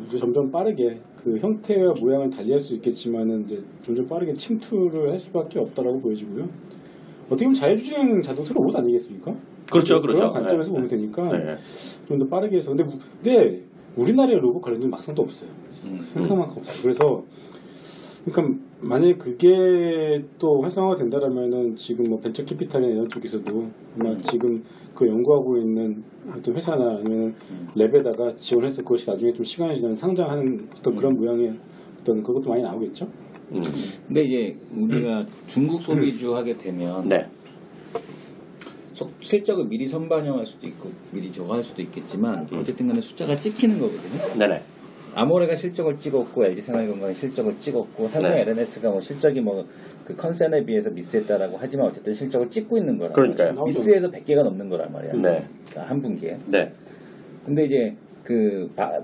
이제 점점 빠르게 형태와 모양을 달리할 수 있겠지만은 이제 점점 빠르게 침투를 할 수밖에 없다라고 보여지고요. 어떻게 보면 자율주행 자동차 로봇 아니겠습니까? 그렇죠. 그런 관점에서 보면 되니까 좀 더 빠르게 해서 근데 우리나라에 로봇 관련된 막상 또 없어요. 생각만큼 없어요. 그래서 그러니까 만약에 그게 또 활성화가 된다라면은 지금 벤처 캐피탈이나 이런 쪽에서도 아마 지금 연구하고 있는 어떤 회사나 아니면 랩에다가 지원해서 그것이 나중에 좀 시간이 지나면 상장하는 어떤 그런 모양의 어떤 그것도 많이 나오겠죠. 근데 이제 우리가 중국 소비주 하게 되면 실적을 미리 선반영할 수도 있고 미리 저거 할 수도 있겠지만 어쨌든 간에 숫자가 찍히는 거거든요. 네네. 아모레가 실적을 찍었고 LG생활건강이 실적을 찍었고 삼성 LNS가 실적이 컨센에 비해서 미스했다라고 하지만 어쨌든 실적을 찍고 있는 거라. 그러니까요. 미스해서 100개가 넘는 거란 말이야. 네. 그러니까 한 분기에. 네. 근데 이제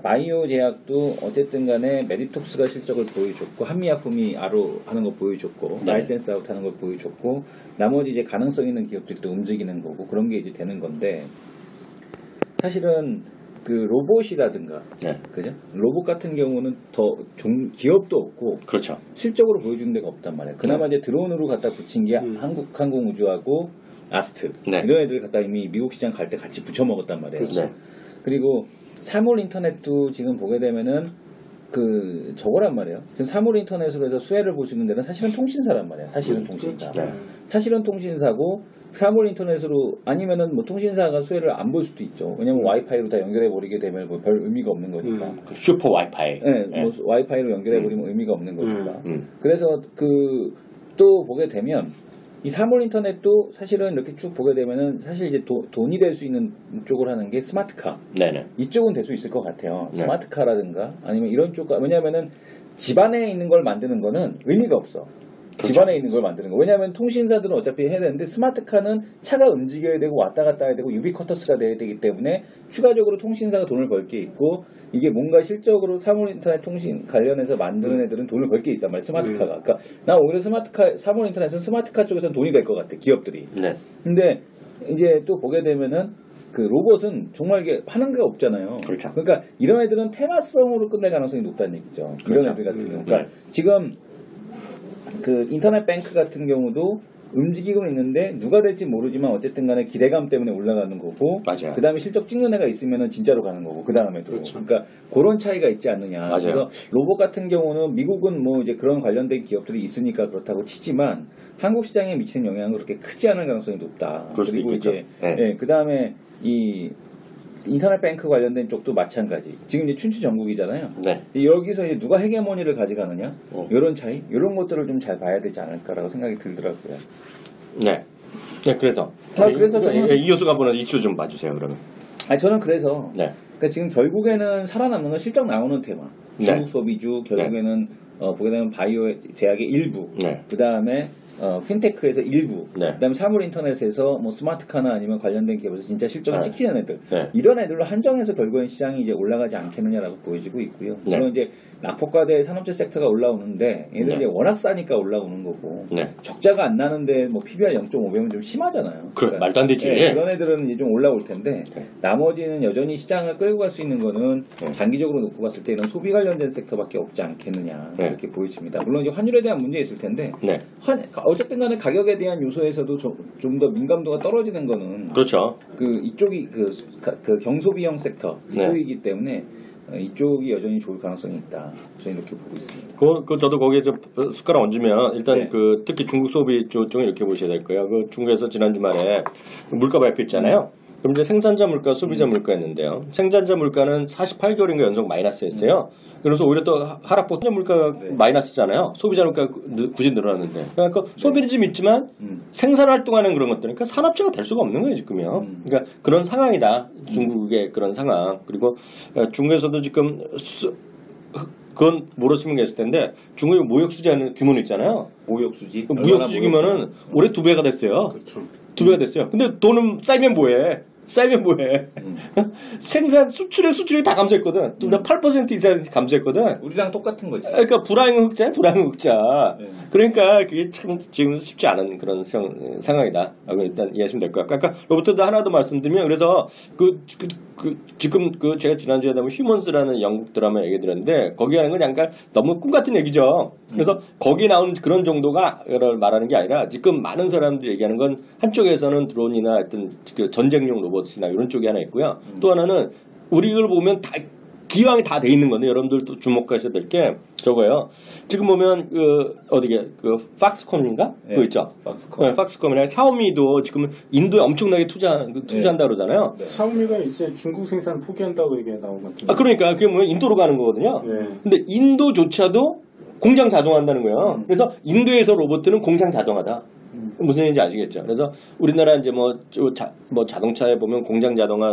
바이오 제약도 어쨌든 간에 메디톡스가 실적을 보여줬고 한미약품이 아로 하는 거 보여줬고 라이센스 아웃 하는 걸 보여줬고 나머지 이제 가능성 있는 기업들이 또 움직이는 거고 그런 게 이제 되는 건데 사실은 로봇이라든가 그죠? 로봇 같은 경우는 더 기업도 없고 그렇죠. 실적으로 보여주는 데가 없단 말이에요. 그나마 이제 드론으로 갖다 붙인 게 한국항공우주하고 아스트 이런 애들 갖다 이미 미국 시장 갈 때 같이 붙여 먹었단 말이에요. 그리고 사물 인터넷도 지금 보게 되면은 저거란 말이에요. 지금 사물 인터넷으로 해서 수혜를 볼 수 있는 데는 사실은 통신사란 말이에요. 사실은 통신사. 사실은 통신사고 사물 인터넷으로 아니면은 통신사가 수혜를 안 볼 수도 있죠. 왜냐면 와이파이로 다 연결해 버리게 되면 별 의미가 없는 거니까. 슈퍼 와이파이. 네, 와이파이로 연결해 버리면 의미가 없는 거니까. 그래서 또 보게 되면 이 사물 인터넷도 사실은 이렇게 쭉 보게 되면은 사실 이제 돈이 될 수 있는 쪽을 하는 게 스마트카. 네네. 이쪽은 될 수 있을 것 같아요. 스마트카라든가 아니면 이런 쪽 왜냐하면은 집 안에 있는 걸 만드는 거는 의미가 없어. 집안에 있는 걸 만드는 거. 왜냐하면 통신사들은 어차피 해야 되는데 스마트카는 차가 움직여야 되고 왔다 갔다 해야 되고 유비쿼터스가 돼야 되기 때문에 추가적으로 통신사가 돈을 벌 게 있고 이게 뭔가 실적으로 사물 인터넷 통신 관련해서 만드는 애들은 돈을 벌 게 있단 말이야. 스마트카가. 그러니까 난 오히려 사물 인터넷은 스마트카 쪽에서는 돈이 될 것 같아. 기업들이. 네. 근데 이제 또 보게 되면은 그 로봇은 정말 이게 하는 게 없잖아요. 그렇죠. 그러니까 이런 애들은 테마성으로 끝낼 가능성이 높다는 얘기죠. 그렇죠. 이런 애들 같은 경우. 그러니까 지금 그 인터넷 뱅크 같은 경우도 움직이고 있는데 누가 될지 모르지만 어쨌든 간에 기대감 때문에 올라가는 거고 맞아요. 그 다음에 실적 찍는 애가 있으면 진짜로 가는 거고 그 다음에도 그렇죠. 그러니까 그런 차이가 있지 않느냐. 맞아요. 그래서 로봇 같은 경우는 미국은 뭐 이제 그런 관련된 기업들이 있으니까 그렇다고 치지만 한국 시장에 미치는 영향은 그렇게 크지 않을 가능성이 높다. 그럴 수도 그리고 있겠죠. 이제 네. 예, 그 다음에 이 인터넷 뱅크 관련된 쪽도 마찬가지. 지금 이제 춘추 전국이잖아요. 네. 여기서 이제 누가 헤게모니를 가져가느냐, 이런 차이, 이런 것들을 좀 잘 봐야 되지 않을까라고 생각이 들더라고요. 네. 네, 그래서. 그래서 저는- 이효수가 보는 이슈 좀 봐주세요, 그러면. 아니 저는 그래서 네. 그러니까 지금 결국에는 살아남는 건 실적 나오는 테마. 네. 중국 소비주 결국에는 보게 되면 바이오 제약의 일부. 네. 그 다음에 핀테크에서 일부. 네. 그다음에 사물 인터넷에서 뭐 스마트카나 아니면 관련된 기업에서 진짜 실적을 네. 찍히는 애들. 네. 이런 애들로 한정해서 결국엔 시장이 이제 올라가지 않겠느냐라고 보여지고 있고요. 네. 물론 이제 낙폭과대 산업재 섹터가 올라오는데 얘들 네. 이제 워낙 싸니까 올라오는 거고. 네. 적자가 안 나는데 뭐 PBR 0.5배면 좀 심하잖아요. 그래, 말도 안 되지. 네, 그런 애들은 이제 좀 올라올 텐데 네. 나머지는 여전히 시장을 끌고 갈 수 있는 거는 네. 장기적으로 놓고 봤을 때 이런 소비 관련된 섹터밖에 없지 않겠느냐 네. 이렇게 보여집니다. 물론 이제 환율에 대한 문제 있을 텐데 네. 어쨌든 간에 가격에 대한 요소에서도 좀 더 민감도가 떨어지는 거는 그렇죠. 그 이쪽이 그 경소비형 섹터 네. 이쪽이기 때문에 이쪽이 여전히 좋을 가능성이 있다. 저는 이렇게 보고 있습니다. 그 저도 거기에 좀 숟가락 얹으면 일단 네. 그 특히 중국 소비 쪽을 이렇게 보셔야 될 거예요. 그 중국에서 지난 주말에 물가 발표했잖아요. 그럼 이제 생산자 물가, 소비자 물가였는데요. 생산자 물가는 48개월인가 연속 마이너스였어요. 그래서 오히려 또 하락폭 물가가 마이너스잖아요. 소비자 물가 굳이 늘어났는데. 그러니까 소비는 좀 있지만 생산 활동하는 그런 것들, 그러니까 산업재가 될 수가 없는 거예요 지금요. 그러니까 그런 상황이다. 중국의 그런 상황. 그리고 중국에서도 지금 그건 모르시면 계실 텐데 중국의 무역 수지하는 규모는 있잖아요. 무역 수지. 무역 수지기면은 올해 2배가 됐어요. 그렇죠. 2배가 됐어요. 근데 돈은 쌓이면 뭐해? 생산 수출이 다 감소했거든. 둘 다 8% 이상 감소했거든. 우리랑 똑같은 거지. 그러니까 불황 흑자야, 불황 흑자. 네. 그러니까 그게 참 지금 쉽지 않은 그런 상황이다. 일단 이해하시면 될 것 같고. 아까 로버트도 하나 더 말씀드리면 그래서 지금 제가 지난주에 나온 휴먼스라는 영국 드라마 얘기 들었는데 거기 하는 건 약간 너무 꿈 같은 얘기죠. 그래서 거기 나오는 그런 정도가 말하는 게 아니라 지금 많은 사람들이 얘기하는 건 한쪽에서는 드론이나 하여튼 그 전쟁용 로봇이나 이런 쪽이 하나 있고요. 또 하나는 우리 이걸 보면 다 기왕이 다 돼 있는 건데 여러분들도 주목하셔야 될 게 저거예요. 지금 보면 팍스콤인가? 네. 그거 있죠. 팍스콤. 네, 팍스콤이나 샤오미도 지금 인도에 엄청나게 투자한다 그러잖아요. 네. 샤오미가 이제 중국 생산 포기한다고 얘기 나온 것 같은데. 그러니까 그게 뭐냐 인도로 가는 거거든요. 네. 근데 인도조차도 공장 자동화한다는 거예요. 그래서 인도에서 로봇은 공장 자동화다. 무슨 얘기인지 아시겠죠? 그래서 우리나라 이제 자동차에 보면 공장 자동화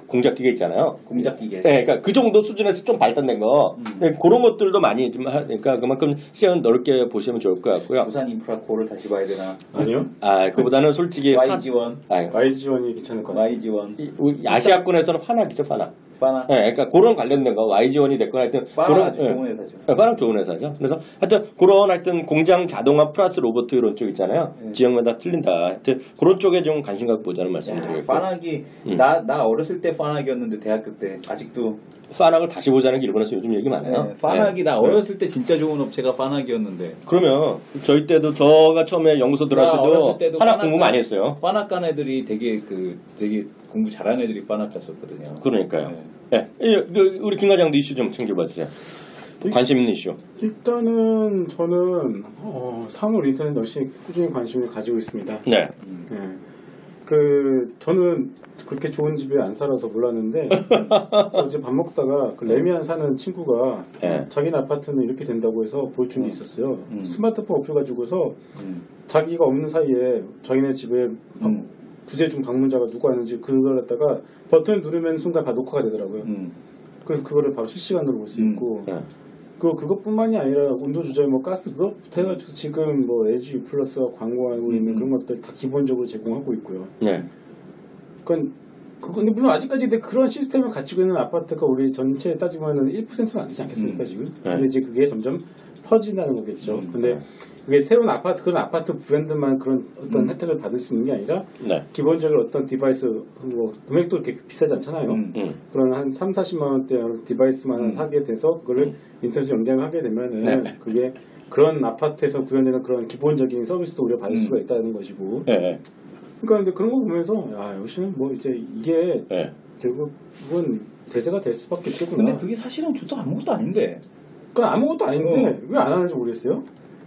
공작 기계 있잖아요. 공작 기계. 네, 그러니까 그 정도 수준에서 좀 발달된 거. 네, 그런 것들도 많이 좀 그러니까 그만큼 시장을 넓게 보시면 좋을 것 같고요. 부산 인프라코를 다시 봐야 되나? 아니요. 그보다는 솔직히 YG1. YG1이 괜찮을 것 같아요. YG1. 아시아권에서는 파나기죠, 파나. 파나. 네, 그러니까 그런 관련된 거 YG1이 됐거나 하여튼 파나 아주 좋은 회사죠. 파나 좋은 회사죠. 그래서 하여튼 그런 하여튼 공장 자동화 플러스 로봇 이런 쪽 있잖아요. 지역마다 틀린다. 하여튼 그런 쪽에 좀 관심 갖고 보자는 말씀드리겠고. 파나기 나 어렸을 때 파나기였는데 대학교 때 아직도 파나를 다시 보자는 게 일본에서 요즘 얘기 많아요. 네, 파나기 나 어렸을 때 진짜 좋은 업체가 파나기였는데. 그러면 저희 때도 저가 처음에 연구소 들어왔을 때도 하나 공부 많이 했어요. 파나간 애들이 되게 공부 잘하는 애들이 파나 갔었거든요. 그러니까요. 네. 우리 김 과장도 이슈 좀 챙겨봐 주세요. 관심 있는 이슈. 일단은 저는 사물 인터넷 역시 꾸준히 관심을 가지고 있습니다. 네. 저는 그렇게 좋은 집에 안 살아서 몰랐는데 어제 밥 먹다가 그 레미안 사는 친구가 자기네 아파트는 이렇게 된다고 해서 보여준 게 있었어요. 스마트폰 어플 가지고서 자기가 없는 사이에 자기네 집에 부재중 방문자가 누구 왔는지 그걸 갖다가 버튼을 누르면 순간 다 녹화가 되더라고요. 그래서 그거를 바로 실시간으로 볼 수 있고 그것뿐만이 아니라 온도 조절, 뭐 가스 그것부터 해가지고 지금 뭐 LG 플러스가 광고하고 있는 그런 것들 다 기본적으로 제공하고 있고요. 네. 그건 물론 아직까지 근데 그런 시스템을 갖추고 있는 아파트가 우리 전체에 따지면은 1%는 안 되지 않겠습니까 지금? 네. 근데 이제 그게 점점 퍼진다는 거겠죠. 근데 그게 새로운 아파트 그런 아파트 브랜드만 그런 어떤 혜택을 받을 수 있는 게 아니라 네. 기본적으로 어떤 디바이스 뭐 금액도 그렇게 비싸지 않잖아요. 그런 한 3, 40만 원대 디바이스만 사게 돼서 그거를 인터넷에 연결을 하게 되면은 네. 그게 그런 아파트에서 구현되는 그런 기본적인 서비스도 우리가 받을 수가 있다는 것이고. 네. 그러니까 이제 그런 거 보면서 역시는 뭐 이제 이게 네. 결국은 대세가 될 수밖에 없겠구나. 근데 그게 사실은 좋다 아무것도 아닌데. 그건 아무것도 아닌데 왜 안 하는지 모르겠어요.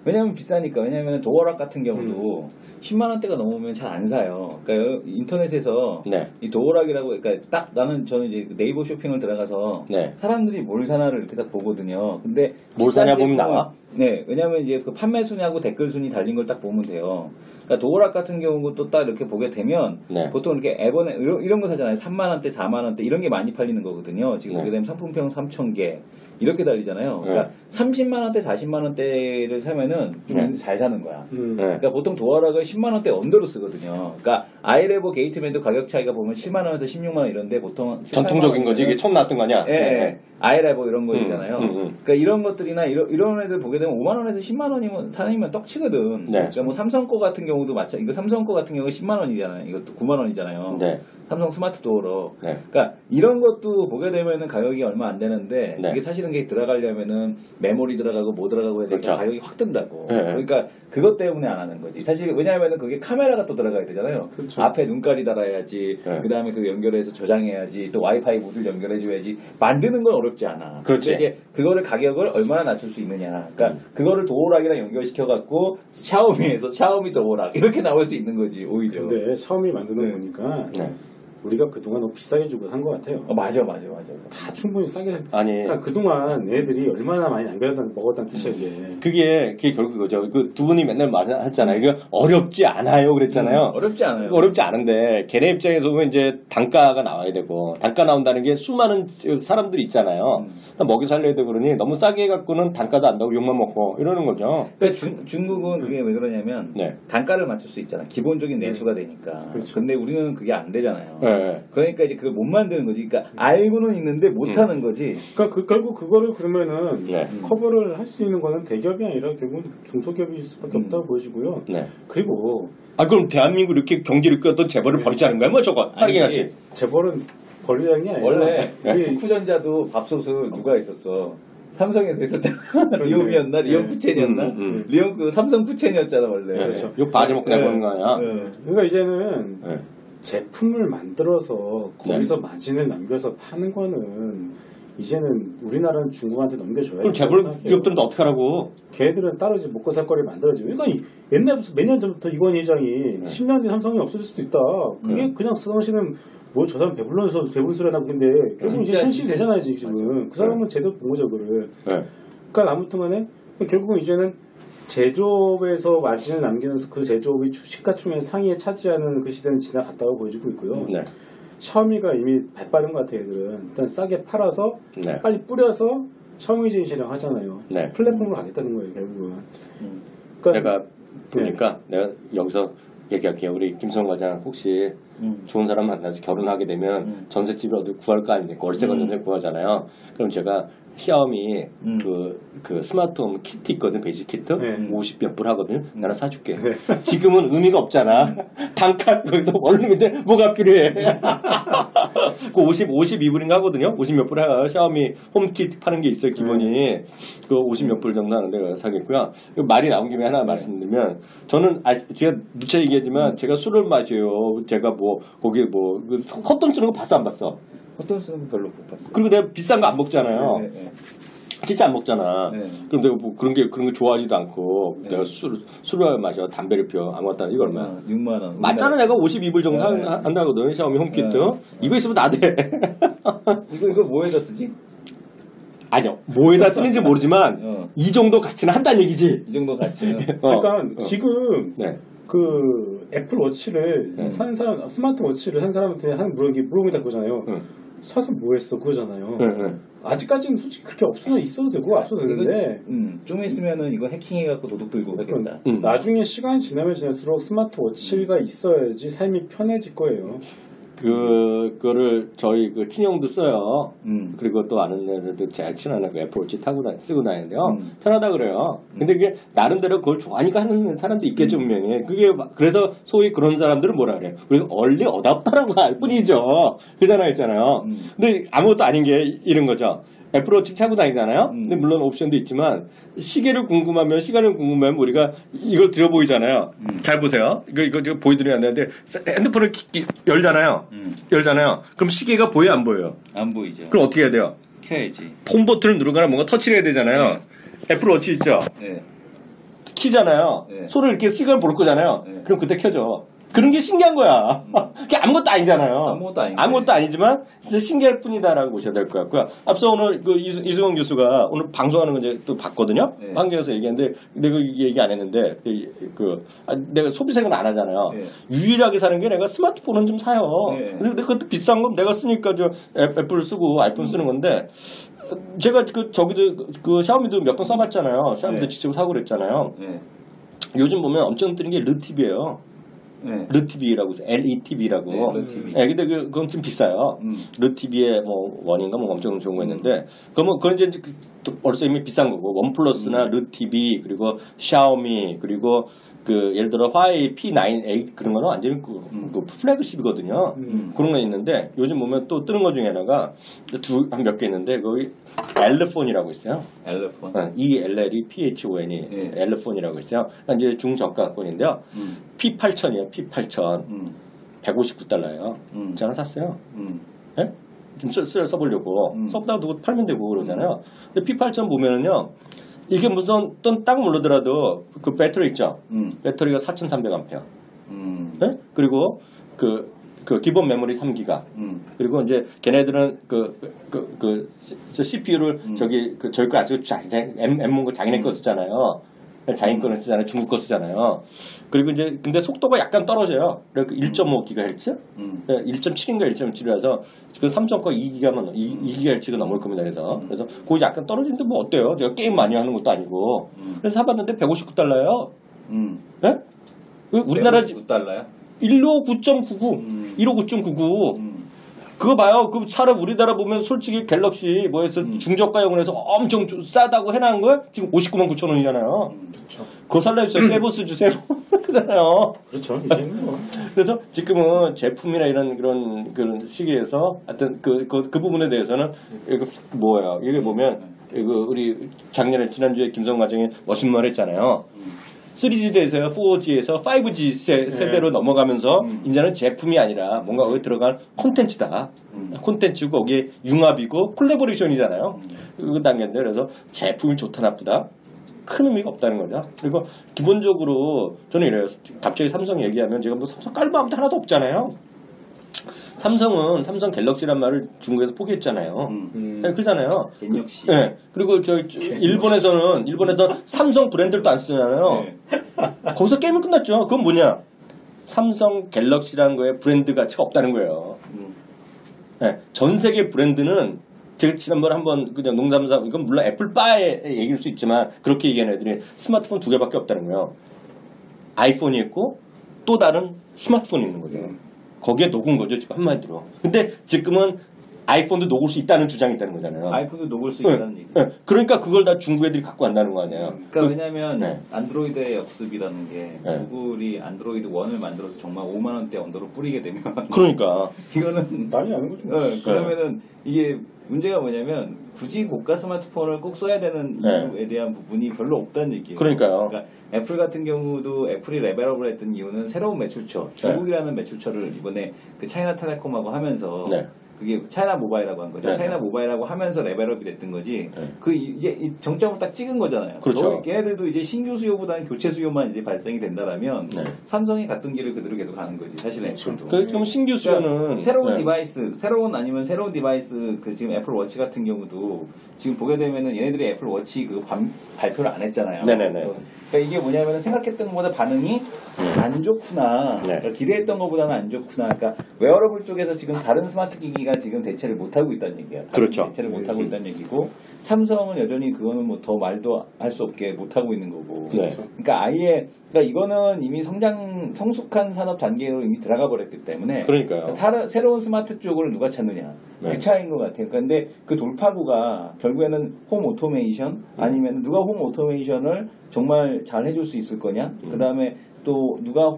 왜냐면 비싸니까. 왜냐면 도어락 같은 경우도 10만 원대가 넘으면 잘 안 사요. 그러니까 인터넷에서 네. 이 도어락이라고 그러니까 딱 저는 이제 네이버 쇼핑을 들어가서 네. 사람들이 뭘 사나를 이렇게 딱 보거든요. 근데 뭘 사냐 보면 나와? 네, 왜냐면 이제 그 판매 순위하고 댓글 순위 달린 걸 딱 보면 돼요. 그러니까 도어락 같은 경우도 딱 이렇게 보게 되면 네. 보통 이렇게 앱원에 이런 거 사잖아요. 3만 원대, 4만 원대 이런 게 많이 팔리는 거거든요. 지금 네. 보게 되면 상품평 3,000개 이렇게 달리잖아요. 그러니까 30만 원대, 40만 원대를 사면은 좀 잘 사는 거야. 네. 그러니까 보통 도어락을 10만 원대 언더로 쓰거든요. 그러니까 아이레버 게이트맨도 가격 차이가 보면 7만 원에서 16만 원 이런데 보통 전통적인 거지 이게 처음 나왔던 거 아니야? 예, 예. 아이레버 이런 거 있잖아요. 그러니까 이런 것들이나 이런 애들 보게 되면 5만 원에서 10만 원이면 사장님은 떡치거든. 네. 그러니까 뭐 삼성 거 같은 경우도 마찬가지. 이거 삼성 거 같은 경우 10만 원이잖아요. 이것도 9만 원이잖아요. 네. 삼성 스마트 도어로. 네. 그러니까 이런 것도 보게 되면은 가격이 얼마 안 되는데 네. 이게 사실은 게 들어가려면은 메모리 들어가고 뭐 들어가고 해야 되니까 그렇죠. 가격이 확 든다고. 네. 그러니까 그것 때문에 안 하는 거지. 사실 왜냐하면은 그게 카메라가 또 들어가야 되잖아요. 그렇죠. 앞에 눈깔이 달아야지. 네. 그다음에 그 연결해서 저장해야지. 또 와이파이 모듈 연결해줘야지. 만드는 건 어렵지 않아. 그렇지. 근데 이제 그거를 가격을 얼마나 낮출 수 있느냐. 그러니까 그거를 도어락이랑 연결시켜 갖고 샤오미에서 샤오미 도어락 이렇게 나올 수 있는 거지 오히려. 근데 샤오미 만드는 거 보니까 네. 우리가 그동안 너무 비싸게 주고 산 것 같아요. 맞아. 다 충분히 싸게 아니 그러니까 그동안 애들이 얼마나 많이 먹었다는 뜻이야 이게. 그게 결국 그거죠. 그 두 분이 맨날 말했잖아요. 이거 어렵지 않아요, 그랬잖아요. 어렵지 않아요. 어렵지 않은데 걔네 입장에서 보면 이제 단가가 나와야 되고 단가 나온다는 게 수많은 사람들이 있잖아요. 먹이 살려야 되고 그러니 너무 싸게 해갖고는 단가도 안 나오고 욕만 먹고 이러는 거죠. 그러니까 중국은 그게 왜 그러냐면 네. 단가를 맞출 수 있잖아. 기본적인 내수가 되니까. 그렇죠. 근데 우리는 그게 안 되잖아요. 네. 그러니까 이제 그걸 못 만드는 거지. 그러니까 알고는 있는데 못 하는 거지. 그러니까 결국 그거를 그러면은 네. 커버를 할 수 있는 거는 대기업이 아니라 결국 중소기업일 수밖에 없다고 보여지고요. 네. 그리고 그럼 대한민국 이렇게 경제를 끄던 재벌을 버리자는 거야? 뭐 저거 빠르게 아니, 하지. 재벌은 버리라는 게 아니라 원래 우리 후쿠전자도 밥솥은 누가 있었어? 삼성에서 있었잖아. 리움이었나? 리움 쿠첸이었나? 리움 그 삼성 쿠첸이었잖아 원래. 그렇죠. 이거 바지 먹고 내보는 거 아니야? 그러니까 이제는 네. 제품을 만들어서 거기서 마진을 남겨서 파는 거는 이제는 우리나라는 중국한테 넘겨줘야 그럼 재벌 기업들은 어떻게 하라고? 걔들은 따로 이제 먹고 살 거리 만들어지. 그러니까 옛날부터 몇 년 전부터 이건 회장이 10년 뒤에 삼성이 없어질 수도 있다. 그게 그냥 쓰던 뭐 저 사람 배불러서 배부른 소리 하나 보는데 결국 이제 현실이 되잖아요 지금. 그 사람은 제대로 본 거죠 그를. 네. 그러니까 아무튼간에 결국은 이제는 제조업에서 마진을 남기면서 그 제조업이 시가총액 상위에 차지하는 그 시대는 지나갔다고 보여지고 있고요. 네. 샤오미가 이미 발빠른 것 같아요 애들은. 일단 싸게 팔아서 네. 빨리 뿌려서 샤오미 제이시랑 하잖아요. 네. 플랫폼으로 가겠다는 거예요 결국은. 내가 보니까 내가 여기서 얘기할게요. 우리 김성 과장 혹시 좋은 사람 만나서 결혼하게 되면 전셋집을 어디 구할 거 아닙니까? 월세가 전세 구하잖아요. 그럼 제가 샤오미 그 스마트홈 키트 있거든, 베이직 키트. 50몇 불 하거든. 나는 사줄게. 지금은 의미가 없잖아. 단가 거기서 원룸인데 뭐가 필요해. 그 52불인가 하거든요. 50몇 불 해요. 샤오미 홈 키트 파는 게 있어요, 기본이. 그 50몇 불 정도 하는데 사겠고요. 말이 나온 김에 하나 말씀드리면 저는 제가 누차 얘기하지만 제가 술을 마셔요. 제가 뭐 거기 뭐 헛돈 쓰는 거 봤어 안 봤어? 어떤 쓰는 거 별로 못 봤어요. 그리고 내가 비싼 거 안 먹잖아요. 네. 진짜 안 먹잖아. 네. 그럼 내가 뭐 그런 거 좋아하지도 않고 내가 술을 마셔 담배를 피워 아무것도 안 이거 얼마야? 6만 원. 맞잖아 내가 52불 정도 한다거든 샤오미 홈키트. 이거 있으면 나 돼. 이거 뭐에다 쓰지? 아니요 뭐에다 쓰는지 모르지만 이 정도 가치는 한다는 얘기지. 이 정도 가치는. 그러니까 지금 네. 그 애플 워치를 산 사람 스마트 워치를 산 사람한테 하는 물어보기 다 그거잖아요. 사서 뭐 했어 그거잖아요. 네. 아직까지는 솔직히 그렇게 있어도 되고 없어도 되는데 좀 있으면은 이거 해킹해갖고 도둑 들고 하겠다. 나중에 시간이 지나면 지날수록 스마트워치가 있어야지 삶이 편해질 거예요. 그거를 저희 그 친형도 써요. 그리고 또 아는 애들도 제일 친한 애 애플워치 쓰고 다니는데요. 편하다 그래요. 근데 그게 나름대로 그걸 좋아하니까 하는 사람도 있겠죠, 분명히. 그게 그래서 소위 그런 사람들은 뭐라 그래요? 우리가 얼리 어답터라고 할 뿐이죠. 그잖아요, 있잖아요. 근데 아무것도 아닌 게 이런 거죠. 애플워치 차고 다니잖아요. 근데 물론 옵션도 있지만 시계를 궁금하면 우리가 이걸 들어 보이잖아요. 잘 보세요. 이거 보여드려야 되는데 핸드폰을 열잖아요. 그럼 시계가 보여 안 보여요? 안 보이죠. 그럼 어떻게 해야 돼요? 켜야지. 홈 버튼을 누르거나 뭔가 터치를 해야 되잖아요. 애플워치 있죠? 네. 키잖아요. 네. 손을 이렇게 시간을 볼 거잖아요. 네. 그럼 그때 켜져. 그런 게 신기한 거야. 그게 아무것도 아니잖아요. 아무것도 아니지만 진짜 신기할 뿐이다라고 보셔야 될 것 같고요. 앞서 오늘 그 이승원 교수가 오늘 방송하는 거 이제 또 봤거든요. 네. 환경에서 얘기했는데 내가 얘기 안 했는데 내가 소비 생각 안 하잖아요. 네. 유일하게 사는 게 내가 스마트폰은 좀 사요. 네. 근데 그것도 비싼 건 내가 쓰니까 애플 쓰고 아이폰 쓰는 건데 제가 저기도 샤오미도 몇 번 써봤잖아요. 샤오미도 네. 지치고 사고 그랬잖아요. 네. 요즘 보면 엄청 뜨는 게 르TV예요. 네. 르TV라고 LETV라고. 네, 르TV. 네, 근데 그건 좀 비싸요. 르TV에 뭐 원인가 뭐 엄청 좋은 거 있는데 그건 이제 벌써 이미 비싼 거고 원 플러스나 르TV 그리고 샤오미 그리고 그 예를 들어 화웨이 P9A 그런 거는 완전히 그 플래그십이거든요. 그런 거 있는데 요즘 보면 또 뜨는 거 중에 하나가 한 몇 개 있는데 거기 엘르폰이라고 있어요. 엘르폰. ELLEPHON이 네. 엘르폰이라고 있어요. 이제 중저가권인데요. P8000이에요. P8000. 159달러예요. 저 하나 샀어요. 네? 좀 써보려고. 써보다가 누구 팔면 되고 그러잖아요. 근데 P8000 보면은요. 이게 무슨 딱 모르더라도 그 배터리 있죠. 배터리가 4,300A. 네? 그리고 그 기본 메모리 3기가. 그리고 이제 걔네들은 CPU를 저기 거 안 쓰고 M 거 자기네 거 쓰잖아요. 자기 거는 쓰잖아요. 중국 거 쓰잖아요. 그리고 이제 근데 속도가 약간 떨어져요. 그러니까 1.5GHz? 1.7인가 1.7이라서 그 삼성 거 2GHz가 넘을 겁니다. 그래서 그거 약간 떨어지는데 뭐 어때요? 제가 게임 많이 하는 것도 아니고. 그래서 사봤는데 159달러예요. 네? 우리나라 159달러요? 159.99. 159.99. 그거 봐요. 그 차를 우리나라 보면 솔직히 갤럭시 뭐해서 중저가용을 해서 엄청 싸다고 해놓은 거 지금 59만 9천 원이잖아요. 그렇죠. 그거 살라 주세요. 세부 주세요. 그잖아요. 그렇죠. 이제는 뭐. 그래서 지금은 제품이나 그런 시기에서 하여튼 그 부분에 대해서는 이거 뭐야? 이게 보면 이거 우리 지난주에 김성 과장이 멋진 말 했잖아요. 3G에서 4G에서 5G 세대로 넘어가면서 이제는 제품이 아니라 뭔가 거기 들어간 콘텐츠다. 콘텐츠고 거기에 융합이고 콜라보레이션이잖아요. 그 단계인데 그래서 제품이 좋다 나쁘다 큰 의미가 없다는 거죠. 그리고 기본적으로 저는 이래요. 갑자기 삼성 얘기하면 제가 뭐 삼성 깔고 아무도 하나도 없잖아요. 삼성은 삼성 갤럭시란 말을 중국에서 포기했잖아요. 그렇잖아요. 갤럭시. 네. 그리고 일본에서는 삼성 브랜드도 안 쓰잖아요. 네. 거기서 게임은 끝났죠. 그건 뭐냐? 삼성 갤럭시라는 거에 브랜드 가치가 없다는 거예요. 네. 전 세계 브랜드는 제가 지난번에 한번 그냥 농담삼아 이건 물론 애플바의 얘기일 수 있지만 그렇게 얘기하는 애들이 스마트폰 2개밖에 없다는 거예요. 아이폰이 있고 또 다른 스마트폰이 있는 거죠. 거기에 녹은 거죠, 지금 한마디로. 근데 지금은 아이폰도 녹을 수 있다는 주장이 있다는 거잖아요. 아이폰도 녹을 수 있다는 얘기. 네. 그러니까 그걸 다 중국 애들이 갖고 간다는 거 아니에요. 그러니까 왜냐면 안드로이드의 역습이라는 게 구글이 안드로이드 1을 만들어서 정말 5만 원대 언더로 뿌리게 되면 그러니까 이거는 많이 아는 거죠. 그러면은 이게 문제가 뭐냐면 굳이 고가 스마트폰을 꼭 써야 되는 이유에 대한 부분이 별로 없다는 얘기예요. 그러니까요. 그러니까 애플 같은 경우도 애플이 레벨업을 했던 이유는 새로운 매출처, 중국이라는 매출처를 이번에 그 차이나텔레콤하고 하면서 그게 차이나 모바일이라고 한 거죠. 차이나 모바일이라고 하면서 레벨업이 됐던 거지. 그 이제 정점을 딱 찍은 거잖아요. 그렇죠. 걔네들도 이제 신규 수요보다는 교체 수요만 이제 발생이 된다라면 삼성이 갔던 길을 그대로 계속 가는 거지. 사실 애플도. 그럼 신규 수요는 그러니까 새로운 디바이스, 새로운 디바이스 그 지금 애플 워치 같은 경우도 지금 보게 되면은 얘네들이 애플 워치 그 발표를 안 했잖아요. 네네네. 그러니까 이게 뭐냐면은 생각했던 것보다 반응이 안 좋구나. 그러니까 기대했던 것보다는 안 좋구나. 그러니까 웨어러블 쪽에서 지금 다른 스마트 기기가 DNA가 지금 대체를 못하고 있다는 얘기야. 그렇죠. 대체를 못하고 있다는 얘기고 삼성은 여전히 그거는 뭐 더 말도 할 수 없게 못하고 있는 거고. 네. 그러니까 그러니까 이거는 이미 성숙한 산업 단계로 이미 들어가 버렸기 때문에. 그러니까요. 새로운 스마트 쪽을 누가 찾느냐. 네. 그 차이인 것 같아요. 그런데 그 돌파구가 결국에는 홈 오토메이션 아니면 누가 홈 오토메이션을 정말 잘 해줄 수 있을 거냐. 그 다음에 또 누가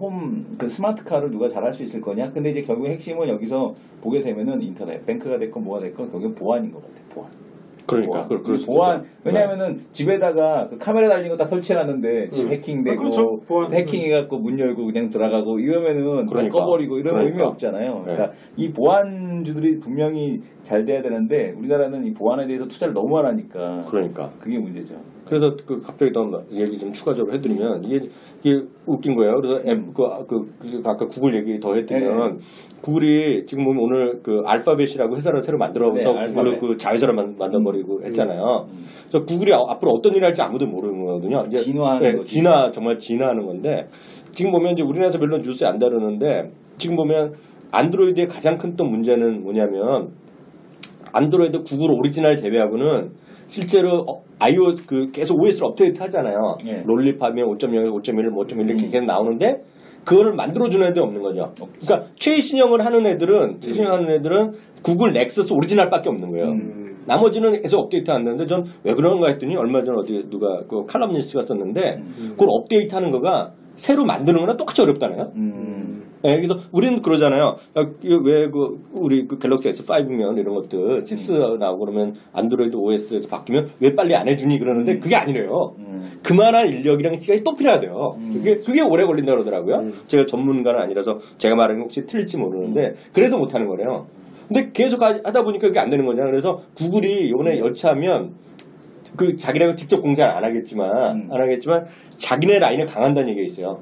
그 스마트카를 누가 잘할 수 있을 거냐. 근데 이제 결국 핵심은 여기서 보게 되면은 인터넷, 뱅크가 됐건 뭐가 됐건 결국은 보안인 것 같아요. 보안. 그러니까 보안. 왜냐하면은 집에다가 그 카메라 달린 거 딱 설치해놨는데 집 해킹되고 그렇죠. 해킹해갖고 문 열고 그냥 들어가고 이러면은 그러니까. 꺼버리고 이러면 의미 없잖아요. 네. 그러니까 이 보안주들이 분명히 잘 돼야 되는데 우리나라는 이 보안에 대해서 투자를 너무 안 하니까. 그러니까. 그게 문제죠. 그래서 갑자기 더 얘기 좀 추가적으로 해드리면 이게 웃긴 거예요. 그래서 아까 구글 얘기 더 해드리면 구글이 지금 보면 오늘 그 알파벳이라고 회사를 새로 만들어서 구글을 그 자회사를 만들어버리고 했잖아요. 그래서 구글이 앞으로 어떤 일을 할지 아무도 모르는 거거든요. 이제 진화하는 거지. 정말 진화하는 건데 지금 보면 이제 우리나라에서 별로 뉴스에 안 다루는데 지금 보면 안드로이드의 가장 큰 또 문제는 뭐냐면 안드로이드 구글 오리지널 제외하고는 실제로 계속 OS를 업데이트 하잖아요. 롤립하면 5.0에서 5.1, 5.1 이렇게 계속 나오는데 그거를 만들어주는 애들이 없는 거죠. 그러니까 최신형을 하는 애들은 구글 넥서스 오리지널밖에 없는 거예요. 나머지는 계속 업데이트 하는데 전 왜 그런가 했더니 얼마 전에 어디 누가 그 칼럼니스트가 썼는데 그걸 업데이트 하는 거가 새로 만드는 거랑 똑같이 어렵다네요. 네, 그래서 우리는 그러잖아요. 왜 우리 갤럭시 S5면 이런 것들 6 나오고 그러면 안드로이드 OS에서 바뀌면 왜 빨리 안 해주니 그러는데 그게 아니래요. 그만한 인력이랑 시간이 또 필요하대요. 그게 오래 걸린다 그러더라고요. 제가 전문가는 아니라서 제가 말하는 게 혹시 틀릴지 모르는데 그래서 못하는 거래요. 근데 계속 하다 보니까 그게 안 되는 거잖아요. 그래서 구글이 이번에 열차하면 자기네가 직접 공개를 안 하겠지만 자기네 라인에 강한다는 얘기가 있어요.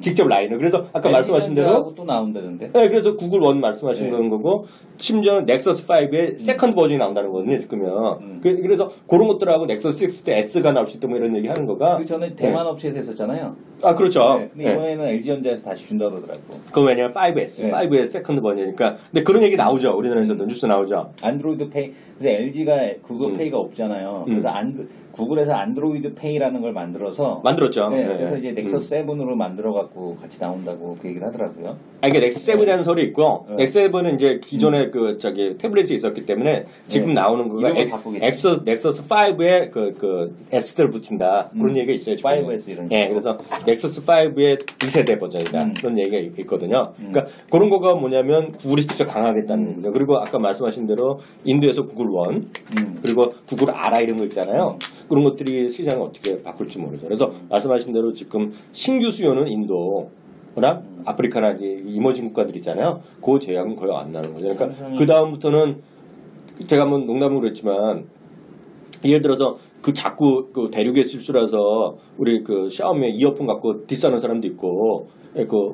직접 라인을. 그래서 아까 말씀하신 대로 또 나온다는데. 네, 그래서 구글 원 말씀하신 그런 거고 심지어는 넥서스 5의 세컨드 버전이 나온다는 거거든요. 지금은. 그래서 그런 것들하고 넥서스 6 때 S가 나올 수 있다 뭐 이런 얘기 하는 거가 그 전에 대만 업체에서 했었잖아요. 아, 그렇죠. 근데 이번에는 LG전자에서 다시 준다 그러더라고. 그건 왜냐면 5S, 5의 세컨드 버전이니까. 근데 그런 얘기 나오죠. 우리나라에서도 뉴스 나오죠. 안드로이드 페이. 그래서 LG가 구글 페이가 없잖아요. 그래서 구글에서 안드로이드 페이라는 걸 만들었죠. 그래서 이제 넥서스 7으로 만들어갖고 같이 나온다고 그 얘기를 하더라고요. 이게 넥스 7이라는 소리 있고, 넥스 7은 이제 기존에 태블릿이 있었기 때문에 지금 나오는 거가 넥서스 5에 S를 붙인다. 그런 얘기가 있어요. 5S 이런. 그래서 넥서스 5의 2세대 버전이다. 그런 얘기가 있거든요. 그러니까 그런 거가 뭐냐면 구글이 진짜 강하겠다는 거죠. 그리고 아까 말씀하신 대로 인도에서 구글 원, 그리고 구글 알아 이런 거 있잖아요. 그런 것들이 시장을 어떻게 바꿀지 모르죠. 그래서 말씀하신 대로 지금 신규 수요는 인도나 아프리카나 이머징 국가들 있잖아요. 그 제약은 거의 안 나는 거죠. 그러니까 그 다음부터는 제가 한번 농담으로 했지만 예를 들어서 자꾸 대륙의 실수라서 우리 샤오미 이어폰 갖고 디스하는 사람도 있고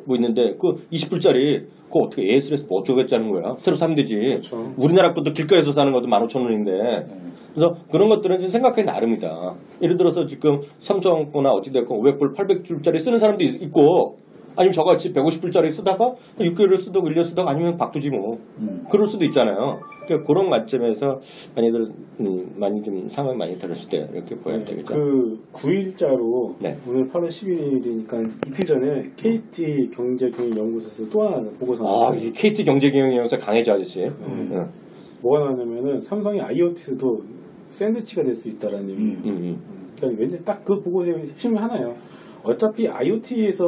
뭐 있는데 20불짜리 그거 어떻게 AS에서 뭐 어쩌겠자는 거야. 새로 사면 되지. 그렇죠. 우리나라 것도 길가에서 사는 것도 15,000원인데 그래서 그런 것들은 좀 생각해 나름이다. 예를 들어서 지금 삼성 거나 어찌됐건 500불 800불짜리 쓰는 사람도 있고 아니면 저같이 150불짜리 쓰다가 6개월을 쓰다가 1년 쓰다가 아니면 바꾸지 뭐. 그럴 수도 있잖아요. 그러니까 그런 관점에서 많이 좀 상황이 많이 다르실 때 이렇게 보여야 되겠죠. 9일자로 오늘 8월 11일이니까 이틀 전에 KT 경제경영연구소에서 또 하나 보고서 나왔어요. 이 KT 경제경영연구소 강혜주 아저씨. 뭐가 나왔냐면은 삼성이 IoT에서도 샌드위치가 될 수 있다라는 얘기예요. 그러니까 왠지 딱 그 보고서의 핵심이 하나예요. 어차피 IoT에서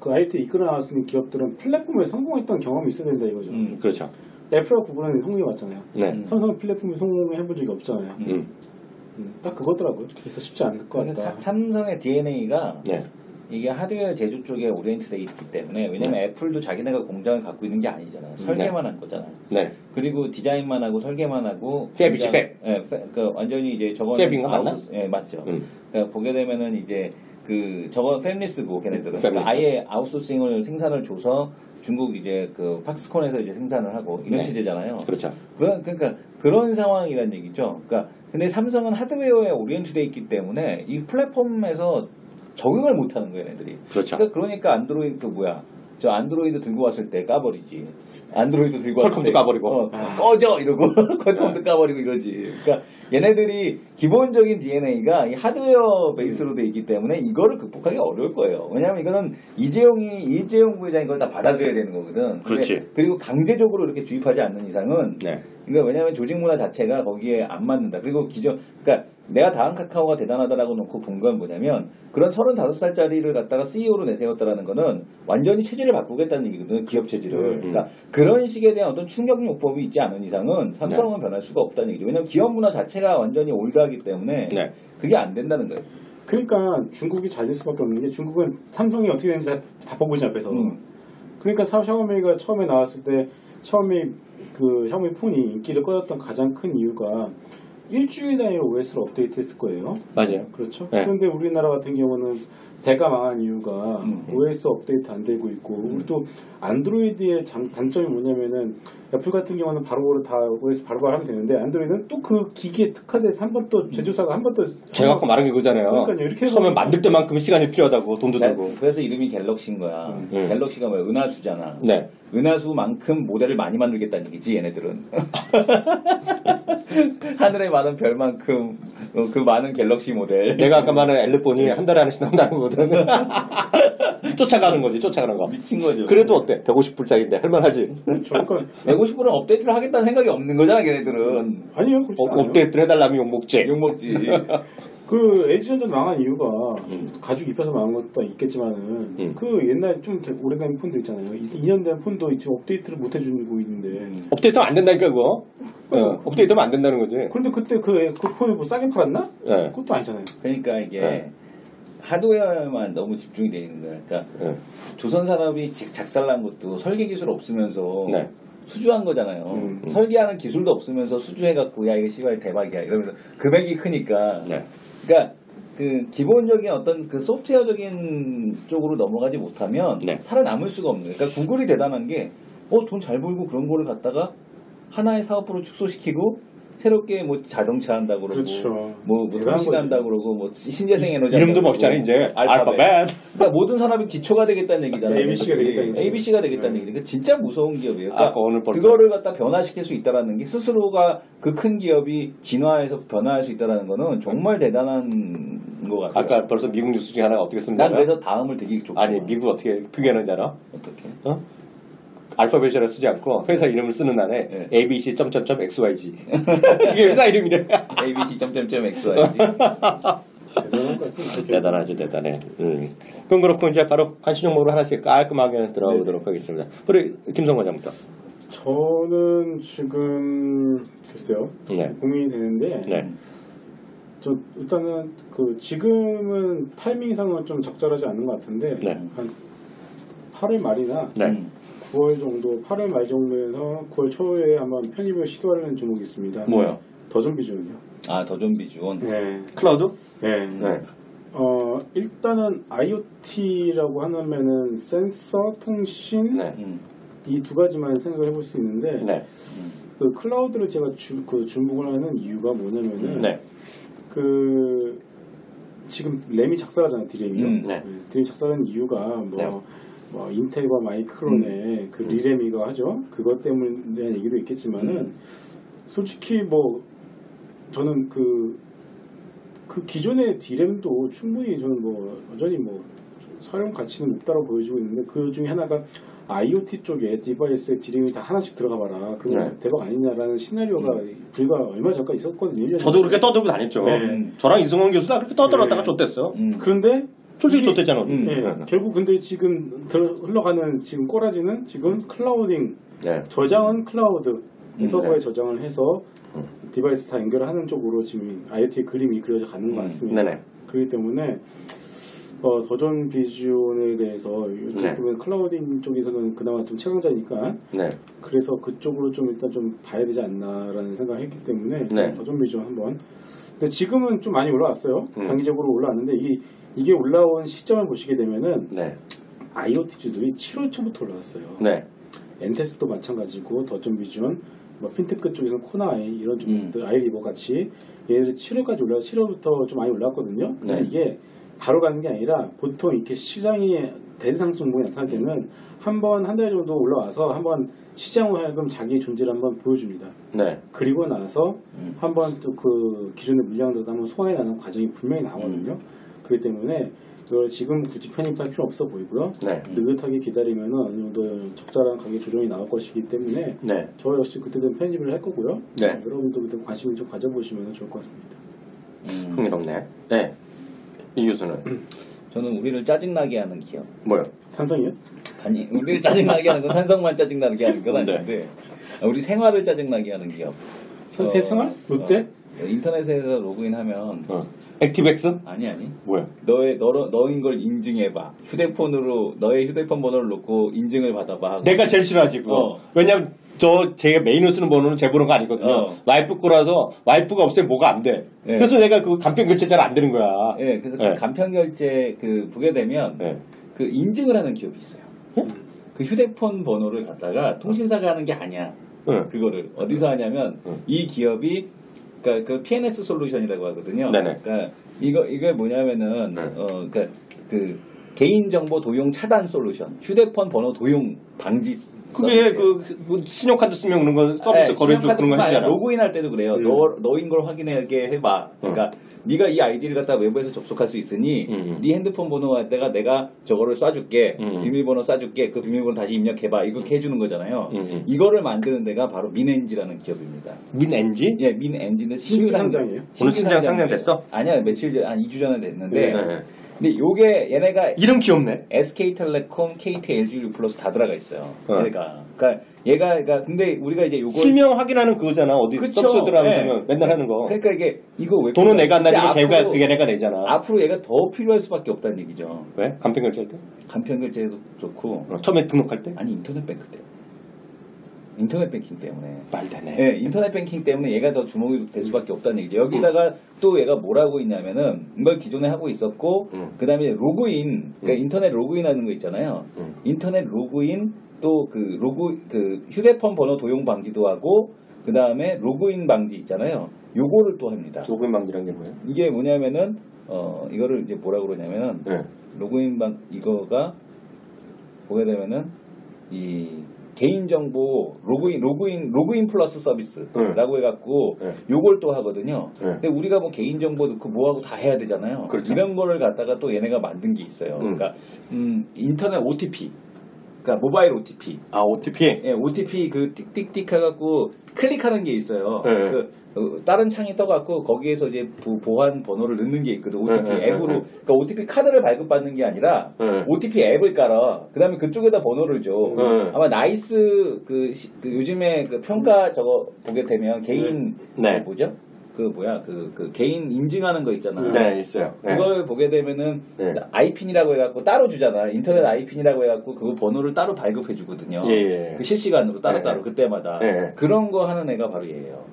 그 IoT 이끌어 나갈 수 있는 기업들은 플랫폼에 성공했던 경험이 있어야 된다 이거죠. 그렇죠. 애플과 구글은 성공해 왔잖아요. 삼성은 플랫폼에 성공해 본 적이 없잖아요. 딱 그거더라고요. 그래서 쉽지 않을 것 같다. 삼성의 DNA가 이게 하드웨어 제조 쪽에 오리엔트되어 있기 때문에 왜냐면 애플도 자기네가 공장을 갖고 있는 게 아니잖아요. 설계만 한 거잖아요. 그리고 디자인만 하고 설계만 하고 팹이지 팹. 그러니까 완전히 이제 저거는 팹인가 맞나? 맞죠. 그러니까 보게 되면은 이제 저거 팹리스고 걔네들은 그러니까 아예 아웃소싱을 생산을 줘서 중국 이제 팍스콘에서 이제 생산을 하고 이런 체제잖아요. 그렇죠. 그러니까 그런 상황이란 얘기죠. 그러니까 근데 삼성은 하드웨어에 오리엔트되어 있기 때문에 이 플랫폼에서 적응을 못하는 거예요, 애들이. 그렇죠. 그러니까 안드로이드 저 안드로이드 들고 왔을 때 까버리지. 안드로이드 들고 왔을 퀄컴도 까버리고. 꺼져 이러고 퀄컴도 까버리고 이러지. 그러니까 얘네들이 기본적인 DNA가 이 하드웨어 베이스로 돼 있기 때문에 이거를 극복하기 어려울 거예요. 왜냐하면 이거는 이재용 부회장이 이걸 다 받아줘야 되는 거거든. 그렇지. 그리고 강제적으로 이렇게 주입하지 않는 이상은 네. 그러니까 왜냐하면 조직 문화 자체가 거기에 안 맞는다. 그리고 그러니까 내가 다음 카카오가 대단하다라고 놓고 본 건 뭐냐면 그런 35살짜리를 갖다가 CEO로 내세웠다라는 거는 완전히 체질을 바꾸겠다는 얘기거든. 기업 체질을. 그러니까 그런 식에 대한 어떤 충격요법이 있지 않은 이상은 삼성은 변할 수가 없다는 얘기죠. 왜냐하면 기업 문화 자체가 완전히 올드하기 때문에 네. 그게 안 된다는 거예요. 그러니까 중국이 잘 될 수밖에 없는 게 중국은 삼성이 어떻게 되는지 다 보고지 앞에서. 그러니까 샤오미가 처음에 나왔을 때 샤오미 폰이 인기를 꺼졌던 가장 큰 이유가 일주일 단위로 OS를 업데이트했을 거예요. 맞아요. 그렇죠. 네. 그런데 우리나라 같은 경우는 배가 망한 이유가 OS 업데이트 안 되고 있고 우리 또 안드로이드의 단점이 뭐냐면은 애플 같은 경우는 바로바로 다 OS 바로바로 하면 되는데 안드로이드는 또 그 기기에 특화돼서 한 번 또 제조사가 한 번 더 제가 아까 말한 게 그거잖아요. 그러니까요. 이렇게 처음에 만들 때만큼 시간이 필요하다고 돈도 들고. 그래서 이름이 갤럭시인 거야. 갤럭시가 뭐야? 은하수잖아. 네. 은하수만큼 모델을 많이 만들겠다는 얘기지 얘네들은. 하늘에 많은 별만큼 그 많은 갤럭시 모델. 내가 아까 말한 엘리폰이 한 달에 하나씩 나온다는 거거든. 쫓아가는 거지, 쫓아가는 거. 미친 거죠. 그래도 어때? 150불짜리인데 할만하지? 그러니까 150불은 업데이트를 하겠다는 생각이 없는 거잖아, 걔네들은. 아니요, 그렇지 않아요. 업데이트를 해달라면 욕먹지. 욕먹지. 그 LG전자 망한 이유가 가죽 입혀서 망한 것도 있겠지만은 그 옛날 좀 오래된 폰도 있잖아요. 2년 된 폰도 지금 업데이트를 못 해주고 있는데. 업데이트하면 안 된다니까 그거. 업데이트하면 안 된다는 거지. 그런데 그때 그 폰을 뭐 싸게 팔았나? 네. 그것도 아니잖아요. 그러니까 이게 네. 하드웨어에만 너무 집중이 돼 있는 거야. 그러니까 네. 조선 산업이 작살난 것도 설계 기술 없으면서 네. 수주한 거잖아요. 설계하는 기술도 없으면서 수주해갖고 야 이거 씨발 대박이야 이러면서 금액이 크니까. 네. 그러니까 그 기본적인 어떤 그 소프트웨어적인 쪽으로 넘어가지 못하면 네. 살아남을 수가 없는 거예요. 그러니까 구글이 대단한 게 돈 잘 벌고 그런 거를 갖다가 하나의 사업으로 축소시키고 새롭게 뭐 자동차 한다고 그러고 그렇죠. 뭐 통신 한다고 그러고 뭐 신재생 에너지 이름도 한다고 멋있잖아 그러고 이제. 알파벳. 알파벳. 모든 산업이 기초가 되겠다는 얘기잖아요. ABC가 되겠다는 얘기죠. ABC가 되겠다는 얘기니까 진짜 무서운 기업이에요. 그러니까 아까 오늘 벌써 그거를 갖다 변화시킬 수 있다라는 게 스스로가 그 큰 기업이 진화해서 변화할 수 있다라는 거는 정말 대단한 것 같아요. 아까 벌써 미국 뉴스 중에 하나가 어떻게 쓰는지 난 알아? 그래서 다음을 되게 좋고 아니 미국 어떻게 표기하는지 알아? 어떻게? 어? 알파벳이라 쓰지 않고 회사 이름을 쓰는 날에 네. ABC XYZ 이게 회사 이름이래. ABC.xyz 대단한 것 같아요. 대단하죠, 대단해. 그럼 그렇고 이제 바로 관심 종목으로 하나씩 깔끔하게 들어가 보도록 하겠습니다. 우리 김성관 장부터. 저는 지금 글쎄요 네. 고민이 되는데 네. 저 일단은 그 지금은 타이밍상은 좀 적절하지 않는 것 같은데 네. 한 8월 말이나 네. 9월 정도 8월 말 정도에서 9월 초에 한번 편입을 시도하려는 종목이 있습니다. 뭐요? 더존비주는요. 아 더존비주원 네. 클라우드? 네. 네. 일단은 IoT라고 하면은 센서, 통신 네. 이 두 가지만 생각을 해볼 수 있는데 네. 그 클라우드를 제가 주목을 하는 이유가 뭐냐면은 네. 그 지금 램이 작살하잖아요, 디램이요. 네. 디램이 작살하는 이유가 네. 뭐 인텔과 마이크론의 그 리램이가 하죠. 그것 때문에 대한 얘기도 있겠지만은 솔직히 뭐 저는 그 기존의 디램도 충분히 저는 뭐 여전히 뭐 사용 가치는 높다고 보여지고 있는데 그 중에 하나가 IoT 쪽에 디바이스에 디램이 다 하나씩 들어가 봐라. 그러면 네. 대박 아니냐라는 시나리오가 불과 얼마 전까지 있었거든요. 1년 저도 그렇게 떠들고 다녔죠. 네. 저랑 이승원 교수가 그렇게 떠들었다가 네. 좆됐어. 그런데 솔직히 이게- 좆됐잖아. 네, 결국 근데 지금 흘러가는 지금 꼬라지는 지금 클라우딩 네. 저장은 클라우드 서버에 네. 저장을 해서 디바이스 다 연결하는 쪽으로 지금 IoT의 그림이 그려져 가는 것 같습니다. 네네. 그렇기 때문에 더존 비주온에 대해서 요즘 네. 보면 클라우딩 쪽에서는 그나마 좀 최강자니까 네. 그래서 그쪽으로 좀 일단 좀 봐야 되지 않나라는 생각을 했기 때문에 네. 더존 비주온 한번. 근데 지금은 좀 많이 올라왔어요. 단기적으로 올라왔는데 이게 올라온 시점을 보시게 되면은 네. IoT주들이 7월 초부터 올라왔어요. 네. 엔테스도 마찬가지고 더존 비주온, 뭐 핀테크 쪽에서는 코나이 이런 종목들 아이리버 같이 얘네들이 7월까지 올라 7월부터 좀 많이 올랐거든요. 근데 네. 이게 바로 가는 게 아니라 보통 이렇게 시장이 대상승분이 나타날 때는 한 달 정도 올라와서 한번 시장으로 하여금 자기 존재를 한번 보여줍니다. 네. 그리고 나서 한번 또 그 기존의 물량들도 한번 소화해나가는 과정이 분명히 나오거든요. 그렇기 때문에 그걸 지금 굳이 편입할 필요 없어 보이고요. 네. 느긋하게 기다리면 어느 정도 적절한 가격 조정이 나올 것이기 때문에 네. 저 역시 그때도 편입을 할 거고요. 네. 여러분도 그때 관심을 좀 가져보시면 좋을 것 같습니다. 흥미롭네. 네. 이 교수는 저는 우리를 짜증나게 하는 기업. 뭐요? 산성이요? 아니, 우리를 짜증나게 하는 건 산성만 짜증나게 하는 건 네. 아닌데, 우리 생활을 짜증나게 하는 기업. 새 생활? 롯데? 인터넷에서 로그인하면 액티브엑스? 아니 뭐야? 너인 걸 인증해봐. 휴대폰으로 너의 휴대폰 번호를 놓고 인증을 받아봐 하고. 내가 제일 싫어하지 그거. 왜냐면 제가 메인으로 쓰는 번호는 제 번호가 아니거든요. 와이프 거라서 와이프가 없으면 뭐가 안 돼. 네. 그래서 내가 그 간편 결제 잘 안 되는 거야. 네, 그래서 네. 그 간편 결제 보게 되면 네. 그 인증을 하는 기업이 있어요. 그 휴대폰 번호를 갖다가 통신사가 하는 게 아니야. 그거를 어디서 하냐면 이 기업이 그러니까 그 PNS 솔루션이라고 하거든요. 네네. 그러니까 이게 뭐냐면은 그러니까 그 개인정보 도용 차단 솔루션, 휴대폰 번호 도용 방지. 그게 그 신용카드 쓰면 그런 거 서비스 거래해주고 그런 거 해주잖아. 로그인할 때도 그래요. 너인 걸 확인하게 해봐. 그러니까 네가 이 아이디를 갖다 외부에서 접속할 수 있으니 네 핸드폰 번호 할 때가 내가 저거를 쏴줄게. 비밀번호 쏴줄게. 그 비밀번호 다시 입력해봐. 이렇게 해주는 거잖아요. 이거를 만드는 데가 바로 민엔지라는 기업입니다. 민엔지? 예, 민엔지는 신규 상장이에요? 오늘 신장 상장됐어? 아니야, 며칠 전, 한 2주 전에 됐는데. 근데 요게 얘네가 이름 귀엽네. SK텔레콤, KT, LG 플러스 다 들어가 있어요. 얘가 근데 우리가 이제 요거 실명 확인하는 그거잖아. 어디 그쵸. 서비스 들어가면 네. 맨날 하는 거. 그러니까 이거 왜 돈은 내가 안 나지만 앞으로- 걔가 내잖아. 앞으로 얘가 더 필요할 수밖에 없다는 얘기죠. 왜? 간편 결제할 때? 간편 결제도 좋고 처음에 등록할 때? 아니 인터넷 뱅크 때. 인터넷 뱅킹 때문에. 말 되네. 네, 인터넷 뱅킹 때문에 얘가 더 주목이 될 수밖에 없다는 얘기죠. 여기다가 또 얘가 뭐라고 있냐면은 이걸 기존에 하고 있었고 그다음에 로그인, 그러니까 인터넷 로그인 하는 거 있잖아요. 인터넷 로그인 또 그 휴대폰 번호 도용 방지도 하고 그다음에 로그인 방지 있잖아요. 요거를 또 합니다. 로그인 방지란 게 뭐예요? 이게 뭐냐면은 이거를 이제 뭐라고 그러냐면은 로그인 이거가 보게 되면은 이 개인정보 로그인 플러스 서비스라고 해갖고 요걸 또 하거든요. 근데 우리가 뭐 개인정보 넣고 뭐하고 다 해야 되잖아요. 그렇죠. 이런 거를 갖다가 또 얘네가 만든 게 있어요. 그러니까 인터넷 OTP, 그러니까 모바일 OTP. 아 OTP? 예, OTP 그 띡띡띡 해갖고 클릭하는 게 있어요. 다른 창이 떠갖고 거기에서 이제 보안 번호를 넣는 게 있거든. OTP 앱으로. 그러니까 OTP 카드를 발급받는 게 아니라 OTP 앱을 깔아. 그다음에 그쪽에다 번호를 줘. 아마 나이스 요즘에 그 평가 저거 보게 되면 개인 뭐죠? 그 개인 인증하는 거 있잖아. 네, 있어요. 그걸 보게 되면은 아이핀이라고 해갖고 따로 주잖아. 인터넷 아이핀이라고 해갖고 그 번호를 따로 발급해 주거든요. 그 실시간으로 따로 그때마다 그런 거 하는 애가 바로 얘예요.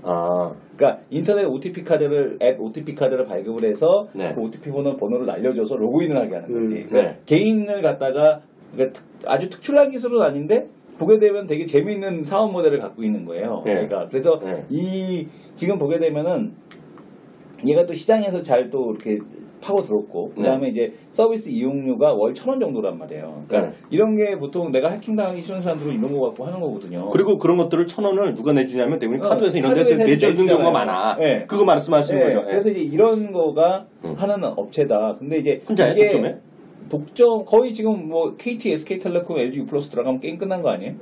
그러니까 인터넷 앱 OTP 카드를 발급을 해서 그 OTP 번호를 날려줘서 로그인을 하게 하는 거지. 그러니까 개인을 갖다가 그러니까 아주 특출난 기술은 아닌데. 보게 되면 되게 재미있는 사업 모델을 갖고 있는 거예요. 그러니까 그래서 지금 보게 되면은 얘가 또 시장에서 잘 또 이렇게 파고 들었고 그다음에 이제 서비스 이용료가 월 1,000원 정도란 말이에요. 그러니까 이런 게 보통 내가 해킹당하기 싫은 사람들은 이런 거 갖고 하는 거거든요. 그리고 그런 것들을 1,000원을 누가 내주냐면 대부분 카드에서 이런 데 내주는 경우가 많아. 그거 말씀하시는 거죠. 그래서 이제 이런 거가 하는 업체다. 근데 이제 혼자예요? 이게 독점해? 독점 거의 지금 뭐 KT, SK텔레콤, LG U+ 들어가면 게임 끝난 거 아니에요?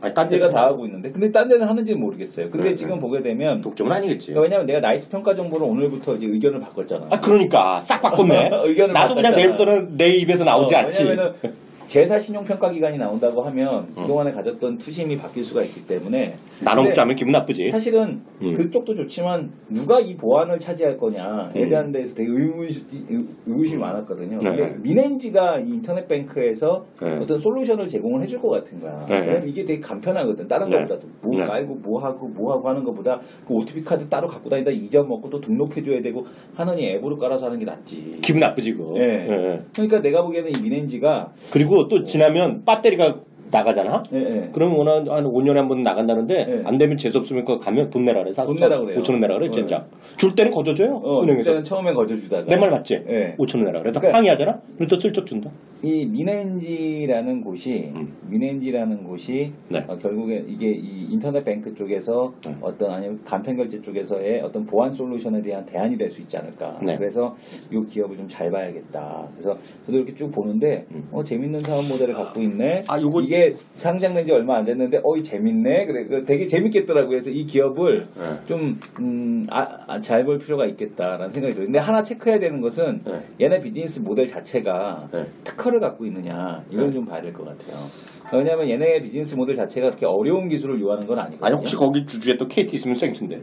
아니, 딴 데가 다 하고 있는데 근데 딴 데는 하는지는 모르겠어요. 근데 지금 보게 되면 독점은 아니겠지. 왜냐면 내가 나이스 평가 정보를 오늘부터 이제 의견을 바꿨잖아. 그러니까 싹 바꿨네. 의견을 나도 그냥 바꿨잖아. 내일부터는 내 입에서 나오지 않지. 왜냐면은 제사 신용평가 기간이 나온다고 하면 그동안에 가졌던 투심이 바뀔 수가 있기 때문에 나눠먹자면 기분 나쁘지. 사실은 그쪽도 좋지만 누가 이 보안을 차지할 거냐에 대한 데서 되게 의구심이 많았거든요. 근데 민엔지가 이 인터넷 뱅크에서 어떤 솔루션을 제공을 해줄 것 같은 거야. 왜냐면 이게 되게 간편하거든. 다른 것보다도 뭐 깔고 뭐 하고 하는 것보다 그 OTP 카드 따로 갖고 다니다 이점 먹고 또 등록해줘야 되고 하느니 앱으로 깔아서 하는 게 낫지. 기분 나쁘지 그거. 그러니까 내가 보기에는 이 민엔지가 그리고 또 지나면 배터리가 나가잖아. 그러면 한 5년에 한 번 나간다는데 안 되면 재수 없으면 그거 가면 돈 내라 그래서 돈 내라 그래요. 5천 원 내라 그래 진짜. 줄 때는 거저줘요. 은행에서. 그때는 처음에 거저주다가 내 말 맞지? 5천 원 내라 그래서 그러니까 항의하잖아. 그래서 또 슬쩍 준다. 이 미네인지라는 곳이 네. 결국에 이게 이 인터넷 뱅크 쪽에서 어떤 아니면 간편결제 쪽에서의 어떤 보안 솔루션에 대한 대안이 될 수 있지 않을까. 네. 그래서 이 기업을 좀 잘 봐야겠다. 그래서 저도 이렇게 쭉 보는데 재밌는 사업 모델을 갖고 있네. 이게 상장된 지 얼마 안 됐는데 이 재밌네. 그래 되게 재밌겠더라고요. 그래서 이 기업을 좀 잘 볼 필요가 있겠다라는 생각이 들어요. 근데 하나 체크해야 되는 것은 얘네 비즈니스 모델 자체가 특허를 갖고 있느냐 이걸 좀 봐야 될 것 같아요. 왜냐하면 얘네 비즈니스 모델 자체가 그렇게 어려운 기술을 요하는 건 아니거든요. 아니 혹시 거기 주주에 또 KT 있으면 생신데.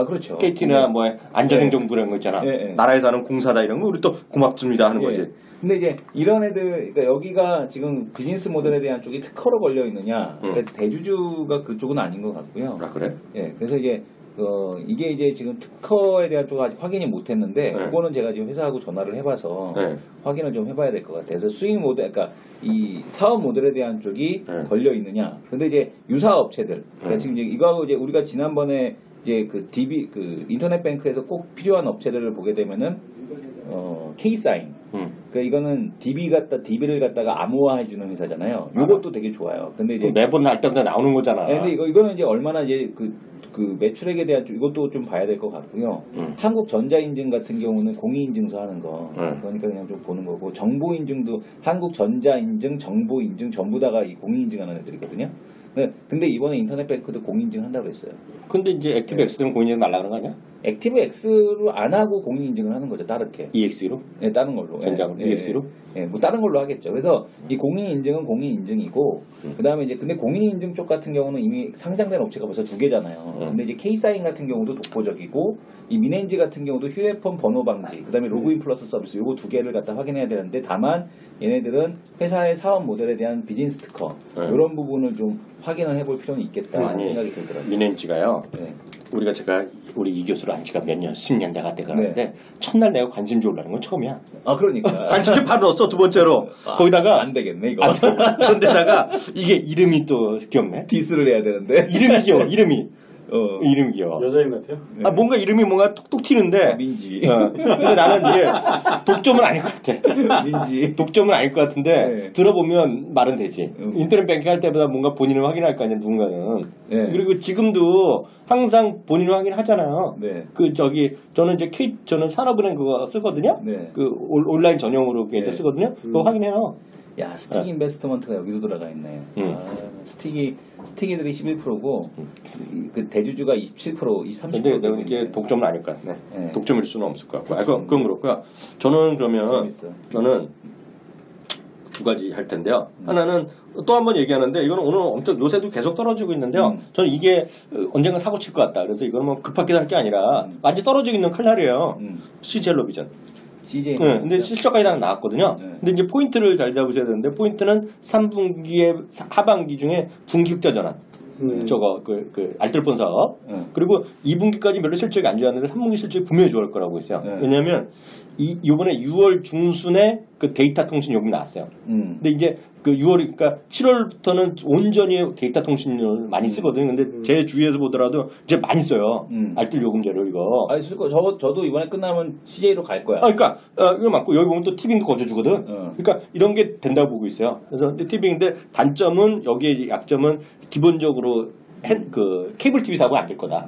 그렇죠. KT나 뭐 안전행정부 이런 거 있잖아. 나라에서 하는 공사다 이런 거 우리 또 고맙습니다 하는 거지. 근데 이제 이런 애들, 그러니까 여기가 지금 비즈니스 모델에 대한 쪽이 특허로 걸려 있느냐, 그러니까 대주주가 그쪽은 아닌 것 같고요. 아 그래? 그래서 이제 이게 이제 지금 특허에 대한 쪽은 아직 확인이 못했는데, 그거는 제가 지금 회사하고 전화를 해봐서 확인을 좀 해봐야 될 것 같아요. 그래서 수익 모델, 그러니까 이 사업 모델에 대한 쪽이 걸려 있느냐. 근데 이제 유사 업체들, 그러니까 지금 이제 이거하고 이제 우리가 지난번에 이제 그 인터넷 뱅크에서 꼭 필요한 업체들을 보게 되면은 K사인. 그러니까 이거는 DB를 갖다가 암호화해주는 회사잖아요. 이것도 되게 좋아요. 근데 이제 매번 할 때마다 나오는 거잖아. 근데 이거는 이제 얼마나 이제 그 매출액에 대한 이것도 좀 봐야 될 것 같고요. 한국전자인증 같은 경우는 공인인증서 하는 거. 그러니까 그냥 좀 보는 거고, 정보인증도 한국전자인증, 정보인증 전부 다가 이 공인인증하는 애들이거든요. 근데 이번에 인터넷 뱅크도 공인인증 한다고 했어요. 근데 이제 액티브 X 되면 공인인증 날라 그런 거 아니야? 액티브 X로 안 하고 공인인증을 하는 거죠, 다르게. EX로? 네, 다른 걸로. 전장으로? EX로? 네, 뭐 다른 걸로 하겠죠. 그래서 이 공인인증은 공인인증이고, 그 다음에 이제 근데 공인인증 쪽 같은 경우는 이미 상장된 업체가 벌써 2개잖아요. 근데 이제 K사인 같은 경우도 독보적이고, 이 미네인지 같은 경우도 휴대폰 번호 방지, 그 다음에 로그인 플러스 서비스, 요거 2개를 갖다 확인해야 되는데, 다만 얘네들은 회사의 사업 모델에 대한 비즈니스 특허, 이런 부분을 좀 확인을 해볼 필요는 있겠다 생각이 들더라고요. 미네인지가요. 제가 우리 이 교수를 안 지가 몇 년, 10년 내가 돼가는데 첫날 내가 관심주 올라는 건 처음이야. 그러니까. 관심주 바로 넣었어, 두 번째로. 거기다가. 안 되겠네, 이거. 그런데다가 이게 이름이 또 귀엽네. 디스를 해야 되는데. 이름이 귀여워, 이름이. 이름이 귀여워. 여자인 같아요? 뭔가 이름이 뭔가 톡톡 튀는데. 민지. 근데 나는 이게 독점은 아닐 것 같아. 민지. 독점은 아닐 것 같은데, 들어보면 말은 되지. 인터넷 뱅킹 할 때보다 뭔가 본인을 확인할 거 아니야, 누군가는. 그리고 지금도 항상 본인을 확인하잖아요. 저는 산업은행 그거 쓰거든요. 그 온라인 전용으로 쓰거든요. 그거 확인해요. 야, 스틱 인베스트먼트가 여기도 들어가 있네. 스틱이들이 11%고, 그 대주주가 27%, 30%. 근데 이게 독점은 아닐 것 같네. 독점일 수는 없을 것 같고. 그건 그렇고요. 저는 그러면, 저는 두 가지 할 텐데요. 하나는 또 한 번 얘기하는데, 이거는 오늘 엄청 요새도 계속 떨어지고 있는데요. 저는 이게 언젠가 사고 칠 것 같다. 그래서 이거는 뭐 급하게 살 게 아니라, 완전히 떨어지고 있는 칼날이에요. CJ엘로비전. 근데 실적까지 다 나왔거든요. 근데 이제 포인트를 잘 잡으셔야 되는데, 포인트는 3분기에 하반기 중에 분기 흑자 전환. 알뜰폰 사업. 그리고 2분기까지 별로 실적이 안 좋았는데 3분기 실적이 분명히 좋을 거라고 있어요. 왜냐면 이번에 6월 중순에 그 데이터 통신 요금이 나왔어요. 근데 이제 그 6월, 그러니까 7월부터는 온전히 데이터 통신을 많이 쓰거든요. 근데 제 주위에서 보더라도 이제 많이 써요. 알뜰 요금제를 이거. 아니, 저도 이번에 끝나면 CJ로 갈 거야. 그러니까, 이거 맞고, 여기 보면 또 티빙도 거쳐주거든. 그러니까 이런 게 된다고 보고 있어요. 그래서 티빙인데 단점은, 여기에 약점은 기본적으로 케이블 TV 사고 안 될 거다.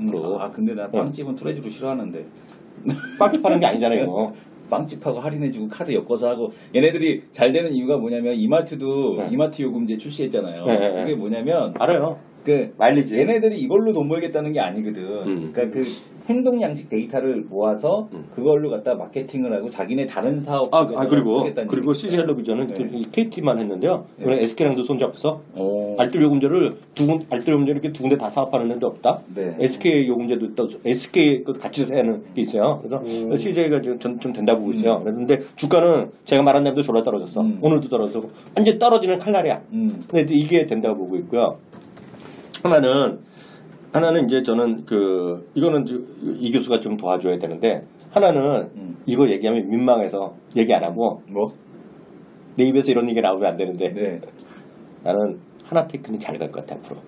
근데 나 빵집은 투레지로 싫어하는데. 빵집 하는 게 아니잖아요, 이거. 빵집하고 할인해주고 카드 엮어서 하고, 얘네들이 잘 되는 이유가 뭐냐면 이마트도 이마트 요금제 출시했잖아요. 그게 뭐냐면 알아요. 마일리지. 얘네들이 이걸로 돈 벌겠다는 게 아니거든. 그러니까 그 행동 양식 데이터를 모아서 그걸로 갖다 마케팅을 하고 자기네 다른 사업 그리고 CJ엘로비전은 KT만 했는데요. 이번에 SK랑도 손잡았어. 알뜰 요금제를 이렇게 두 군데 다 사업하는 데도 없다. SK 요금제도 있다. SK 같이 하는 게 있어요. 그래서 CJ가 좀 된다고 보고 있어요. 그런데 주가는 제가 말한 날도 졸라 떨어졌어. 오늘도 떨어졌고 완전 떨어지는 칼날이야. 근데 이게 된다고 보고 있고요. 하나는 이제 저는 이거는 이 교수가 좀 도와줘야 되는데, 하나는 이거 얘기하면 민망해서 얘기 안 하고, 내 입에서 이런 얘기 나오면 안 되는데, 나는 하나테크는 잘 갈 것 같아 앞으로.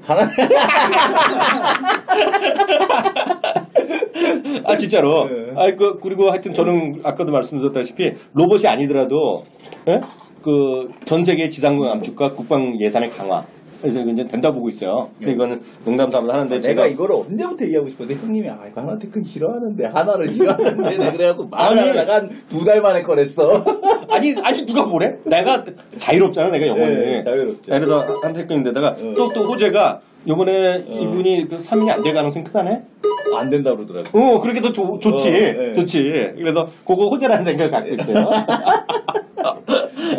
아 진짜로. 네. 그리고 하여튼 저는 아까도 말씀드렸다시피 로봇이 아니더라도 예? 그 전 세계 지상군 감축과 국방 예산의 강화. 그래서 이제 된다 보고 있어요. 이거는 농담 삼아 하는데 내가 이거를 언제부터 얘기하고 싶었는데 형님이 이거 하나테크는 싫어하는데 하나를 싫어하는데 내가 그래갖고 말을 나간 2달 만에 꺼냈어. 아니 누가 뭐래? 내가 자유롭잖아 내가 영혼이. 네, 자유롭죠. 그래서 하나테크인데다가 또 호재가 요번에 이분이 그 3인이 안 될 가능성이 크다네? 안 된다 그러더라고. 그렇게 더 좋지. 네. 좋지. 그래서 그거 호재라는 생각을 갖고 있어요.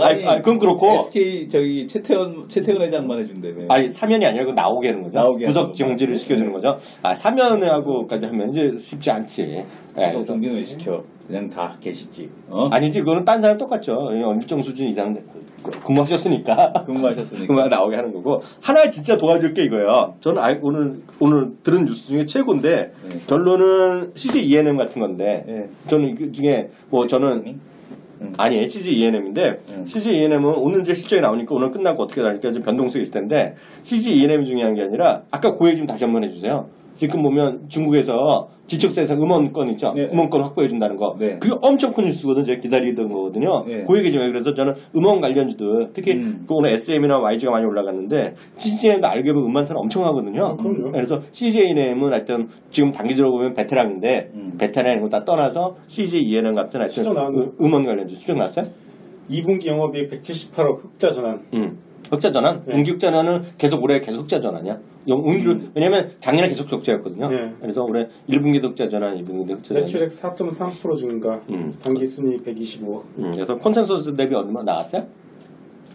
아니, 그건 그렇고. SK 저기 최태원 회장만 해준다며. 아니, 사면이 아니라 그 나오게 하는 거죠. 나오게 구속 정지를 시켜주는 거죠. 사면하고까지 하면 이제 쉽지 않지. 구속 정지는 왜 시켜? 그냥 다 계시지. 아니지, 그거는 딴 사람 똑같죠. 일정 수준 이상 근무하셨으니까. 그만 나오게 하는 거고. 하나 진짜 도와줄 게 이거예요. 저는 오늘 들은 뉴스 중에 최고인데, 결론은 CJ E&M 같은 건데, 저는 그 중에 저는 아니 CJ E&M인데 CJ E&M은 오늘 이제 실적이 나오니까 오늘 끝나고 어떻게 나니까 좀 변동성이 있을 텐데 CJ E&M이 중요한 게 아니라 아까 그 얘기 좀 다시 한번 해주세요. 지금 보면 중국에서 지적세상 음원권 있죠. 음원권 확보해 준다는 거. 그게 엄청 큰 뉴스거든요. 제가 기다리던 거거든요. 그 얘기 좀 해요. 그래서 저는 음원 관련주들 특히 오늘 SM이나 YG가 많이 올라갔는데 CJN도 알게 보면 음반사는 엄청 하거든요. 그래서 CJNM은 하여튼 지금 단기적으로 보면 베테랑인데 베테랑인 거 다 떠나서 CJ E&M 같은 하여튼 음원 관련주 수정 났어요? 2분기 영업이익 178억 흑자 전환. 흑자 전환? 분기 흑자 전환은 올해 계속 흑자 전환이야. 왜냐면 작년에 계속 적자였거든요. 그래서 올해 1분기도 흑자 전환, 2분기도 흑자 전환. 매출액 4.3% 증가, 당기 순위 125억. 그래서 컨센서스 대비 얼마 나왔어요?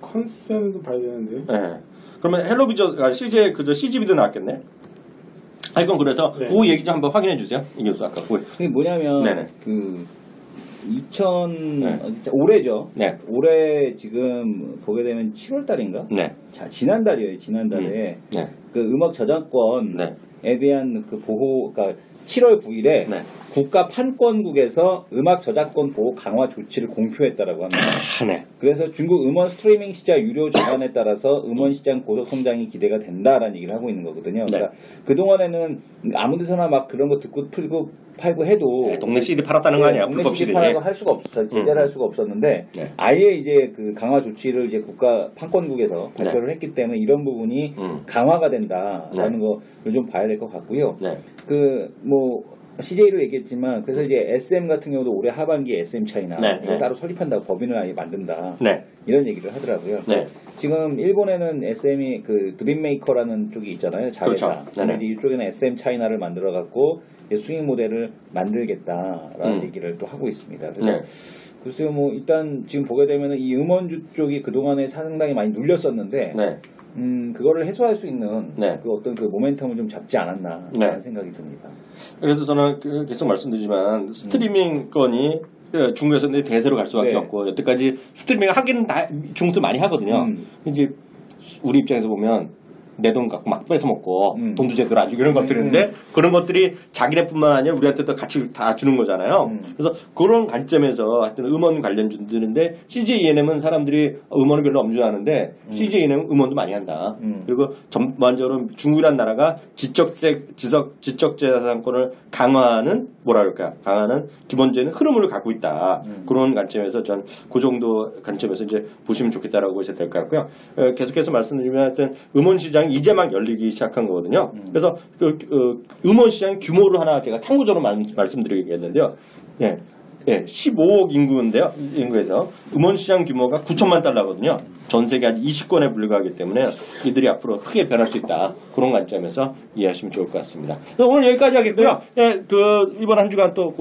컨센도 봐야 되는데. 네. 그러면 헬로비전, CGV도 나왔겠네? 이건 그래서 그 얘기 좀 한번 확인해 주세요. 이게 아까 그게 뭐냐면 올해죠. 올해 지금 보게 되면 7월 달인가? 자, 지난달이에요. 지난달에 그 음악 저작권에 대한 그 보호, 그러니까 7월 9일에 국가 판권국에서 음악 저작권 보호 강화 조치를 공표했다라고 합니다. 그래서 중국 음원 스트리밍 시장 유료 전환에 따라서 음원 시장 고속 성장이 기대가 된다라는 얘기를 하고 있는 거거든요. 그러니까 그동안에는 아무 데서나 막 그런 거 듣고 풀고 팔고 해도 동네 CD 팔았다는 거 아니야? 동네 CD 팔아서 할 수가 없었어요. 제대로 할 수가 없었는데 아예 이제 그 강화 조치를 이제 국가 판권국에서 발표를 했기 때문에 이런 부분이 강화가 된다라는 거를 좀 봐야 될 것 같고요. CJ로 얘기했지만 그래서 이제 SM 같은 경우도 올해 하반기에 SM 차이나 이거 따로 설립한다고 법인을 아예 만든다 이런 얘기를 하더라고요. 지금 일본에는 SM이 그 드림메이커라는 쪽이 있잖아요. 자회사. 이쪽에는 SM 차이나를 만들어 갖고 수익 모델을 만들겠다라는 얘기를 또 하고 있습니다. 그래서 글쎄요, 일단 지금 보게 되면 이 음원주 쪽이 그동안에 상당히 많이 눌렸었는데 그거를 해소할 수 있는 그 어떤 그 모멘텀을 좀 잡지 않았나 라는 생각이 듭니다. 그래서 저는 계속 말씀드리지만 스트리밍 건이 중국에서 대세로 갈 수밖에 없고 여태까지 스트리밍을 하기는 다 중국도 많이 하거든요. 이제 우리 입장에서 보면 내 돈 갖고 막 뺏어먹고 돈도 제대로 안 주고 이런 것들인데 그런 것들이 자기네뿐만 아니라 우리한테도 같이 다 주는 거잖아요. 그래서 그런 관점에서 하여튼 음원 관련주들인데 CJ E&M은 사람들이 음원을 별로 엄중하는데 CJ E&M은 음원도 많이 한다. 그리고 전반적으로 중국이라는 나라가 지적재산권을 강화하는 강화하는 기본적인 흐름을 갖고 있다. 그런 관점에서 전 그 정도 관점에서 이제 보시면 좋겠다라고 보셔야 될 것 같고요. 계속해서 말씀드리면 하여튼 음원 시장 이제 막 열리기 시작한 거거든요. 그래서 음원 시장 규모를 하나 제가 참고적으로 말씀드리겠는데요. 15억 인구인데요. 인구에서 음원 시장 규모가 9천만 달러거든요. 전 세계 한 20권에 불과하기 때문에 이들이 앞으로 크게 변할 수 있다. 그런 관점에서 이해하시면 좋을 것 같습니다. 오늘 여기까지 하겠고요. 이번 한 주간 또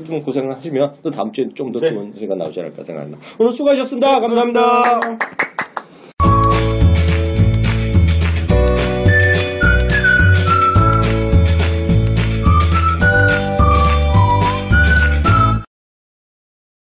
좀 고생을 하시면 또 다음 주에 좀 더 좋은 시간 나오지 않을까 생각합니다. 오늘 수고하셨습니다. 감사합니다.